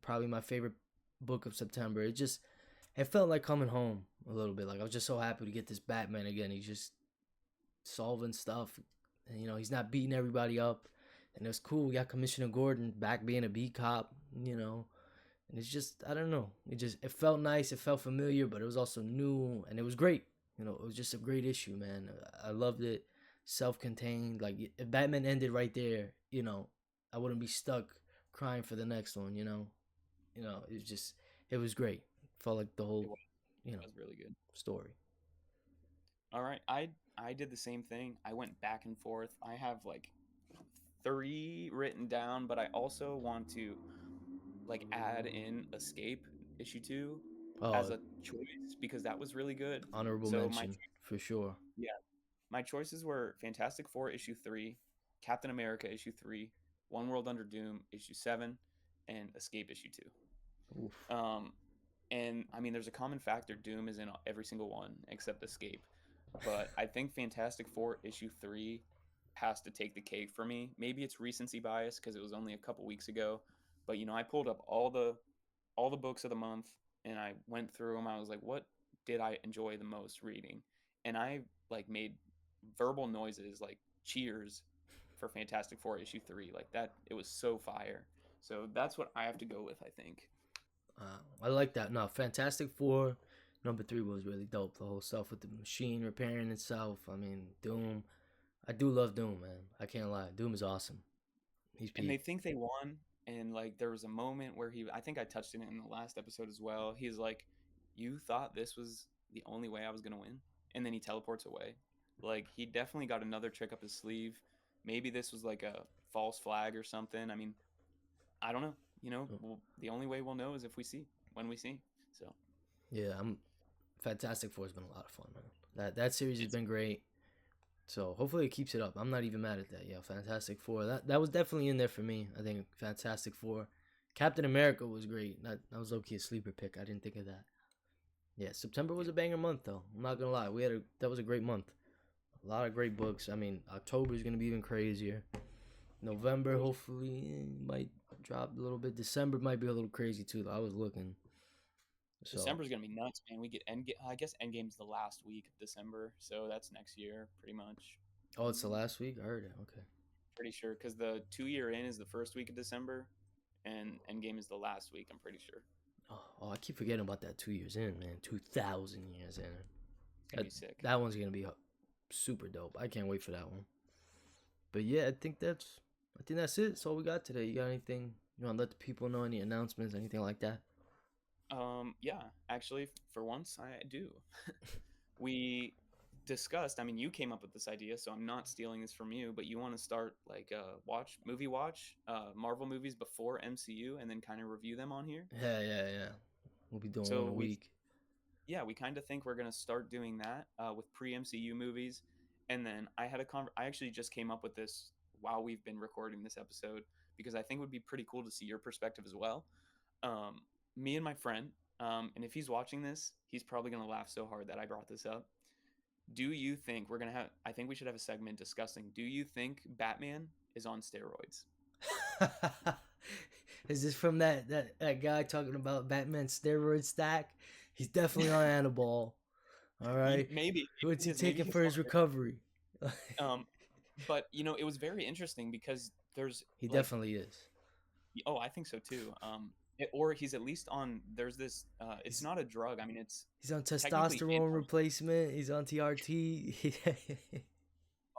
probably my favorite book of September. It felt like coming home a little bit. Like I was just so happy to get this Batman again. He's just solving stuff, and he's not beating everybody up, and it's cool. We got Commissioner Gordon back being a beat cop, and it's just I don't know. It felt nice. It felt familiar, but it was also new, and it was great. It was just a great issue, man. I loved it. Self-contained. Like if Batman ended right there, I wouldn't be stuck crying for the next one. It was great. Felt like the It whole was, you know it was really good. story. All right. I did the same thing. I went back and forth. I have like three written down, but I also want to like add in Escape issue 2 as Oh, a choice because that was really good. honorable So mention for sure. yeah, my choices were Fantastic Four issue 3, Captain America issue 3, One World Under Doom issue 7, and Escape issue 2. Oof. And I mean, there's a common factor. Doom is in every single one except Escape. But I think Fantastic Four issue 3 has to take the cake for me. Maybe it's recency bias because it was only a couple weeks ago. But I pulled up all the books of the month and I went through them. I was like, what did I enjoy the most reading? And I like made verbal noises like cheers for Fantastic Four issue 3. Like that, it was so fire. So that's what I have to go with, I think. I like that. No, Fantastic Four number 3 was really dope. The whole stuff with the machine repairing itself. I mean, Doom. I do love Doom, man. I can't lie. Doom is awesome. He's And they peak. think they won, and like there was a moment where I think I touched it in the last episode as well. He's like, you thought this was the only way I was going to win, and then he teleports away. Like he definitely got another trick up his sleeve. Maybe this was like a false flag or something. I mean, I don't know. The only way we'll know is if we see, when we see. So Yeah, Fantastic Four has been a lot of fun, man. That series has it's been great. So hopefully it keeps it up. I'm not even mad at that. Yeah, Fantastic Four. That was definitely in there for me. I think Fantastic Four. Captain America was great. That was low key a sleeper pick. I didn't think of that. Yeah, September was yeah, a banger month though. I'm not gonna lie. That was a great month. A lot of great books. I mean, October is gonna be even crazier. November hopefully might drop a little bit. December might be a little crazy too. Though. I was looking. So December's gonna be nuts, man. We get Endgame. I guess Endgame's the last week of December, so that's next year, pretty much. oh, it's the last week. I heard it. Okay. Pretty sure because the 2 year in is the first week of December, and Endgame is the last week. I'm pretty sure. Oh, I keep forgetting about that 2 years in, man. 2,000 years in. It's gonna be sick. That one's gonna be super dope. I can't wait for that one. But yeah, I think that's it. That's all we got today. You got anything you want to let the people know? Any announcements? Anything like that? Yeah, actually, for once, I do. We discussed. I mean, you came up with this idea, so I'm not stealing this from you. But you want to start like watch Marvel movies before MCU, and then kind of review them on here. Yeah. We'll be doing one So a we week. yeah, we kind of think we're gonna start doing that with pre-MCU movies, and then I actually just came up with this while we've been recording this episode because I think it would be pretty cool to see your perspective as well. Me and my friend, And if he's watching this, he's probably gonna laugh so hard that I brought this up. Do you think we're gonna have? I think we should have a segment discussing. Do you think Batman is on steroids? Is this from that guy talking about Batman steroid stack? He's definitely on Annabelle. All right. Maybe What's he maybe taking he's for on his recovery? there. But it was very interesting because there's He like, definitely is. oh, I think so too. Or he's at least on. There's this. It's He's not a drug. I mean, it's he's on technically testosterone replacement. He's on TRT.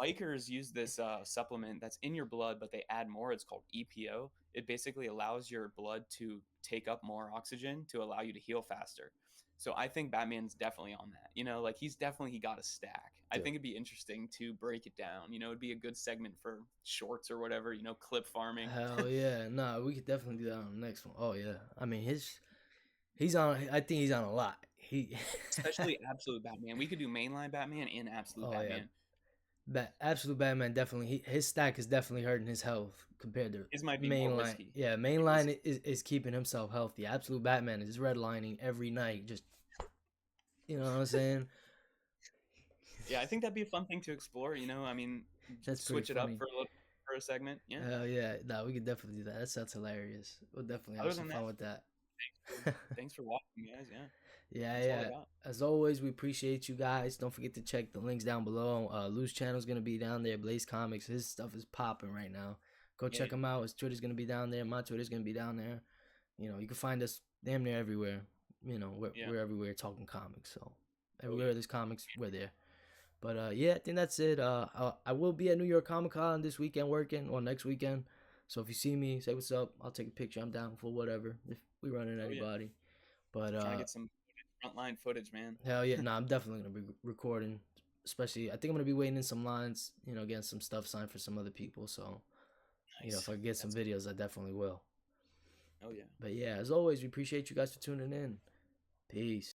bikers use this supplement that's in your blood, but they add more. It's called EPO. It basically allows your blood to take up more oxygen to allow you to heal faster. So I think Batman's definitely on that. Like he got a stack. I Dude. think it'd be interesting to break it down. It'd be a good segment for shorts or whatever. Clip farming. Hell yeah. Nah, we could definitely do that on the next one. Oh yeah. I mean he's on I think he's on a lot. He Especially Absolute Batman. We could do mainline Batman and Absolute Oh yeah. Batman. Absolute Batman definitely. His stack is definitely hurting his health compared to His might be more mainline. risky. Yeah, mainline is keeping himself healthy. Absolute Batman is redlining every night. Just you know what I'm saying? Yeah, I think that'd be a fun thing to explore. I mean, That's pretty switch it up funny. for a segment. Yeah. Hell yeah. Nah, we could definitely do that. That sounds hilarious. We'll definitely have Other some than fun that, with that. thanks for watching, guys. Yeah, Yeah, that's all I yeah. got. As always, we appreciate you guys. Don't forget to check the links down below. Lou's channel's gonna be down there. Blaze Comics. His stuff is popping right now. Go Yeah, check him out. His Twitter's gonna be down there. My Twitter's gonna be down there. You can find us damn near everywhere. We're everywhere talking comics. So everywhere there's comics, we're there. But yeah, I think that's it. I will be at New York Comic Con this weekend working, or next weekend. So if you see me, say what's up. I'll take a picture. I'm down for whatever. If we run into anybody. But trying to get some frontline footage, man. hell yeah, I'm definitely gonna be recording. Especially, I think I'm gonna be waiting in some lines. Getting some stuff signed for some other people. So, Nice. if I get some videos, I definitely will. Oh yeah. But yeah, as always, we appreciate you guys for tuning in. Peace.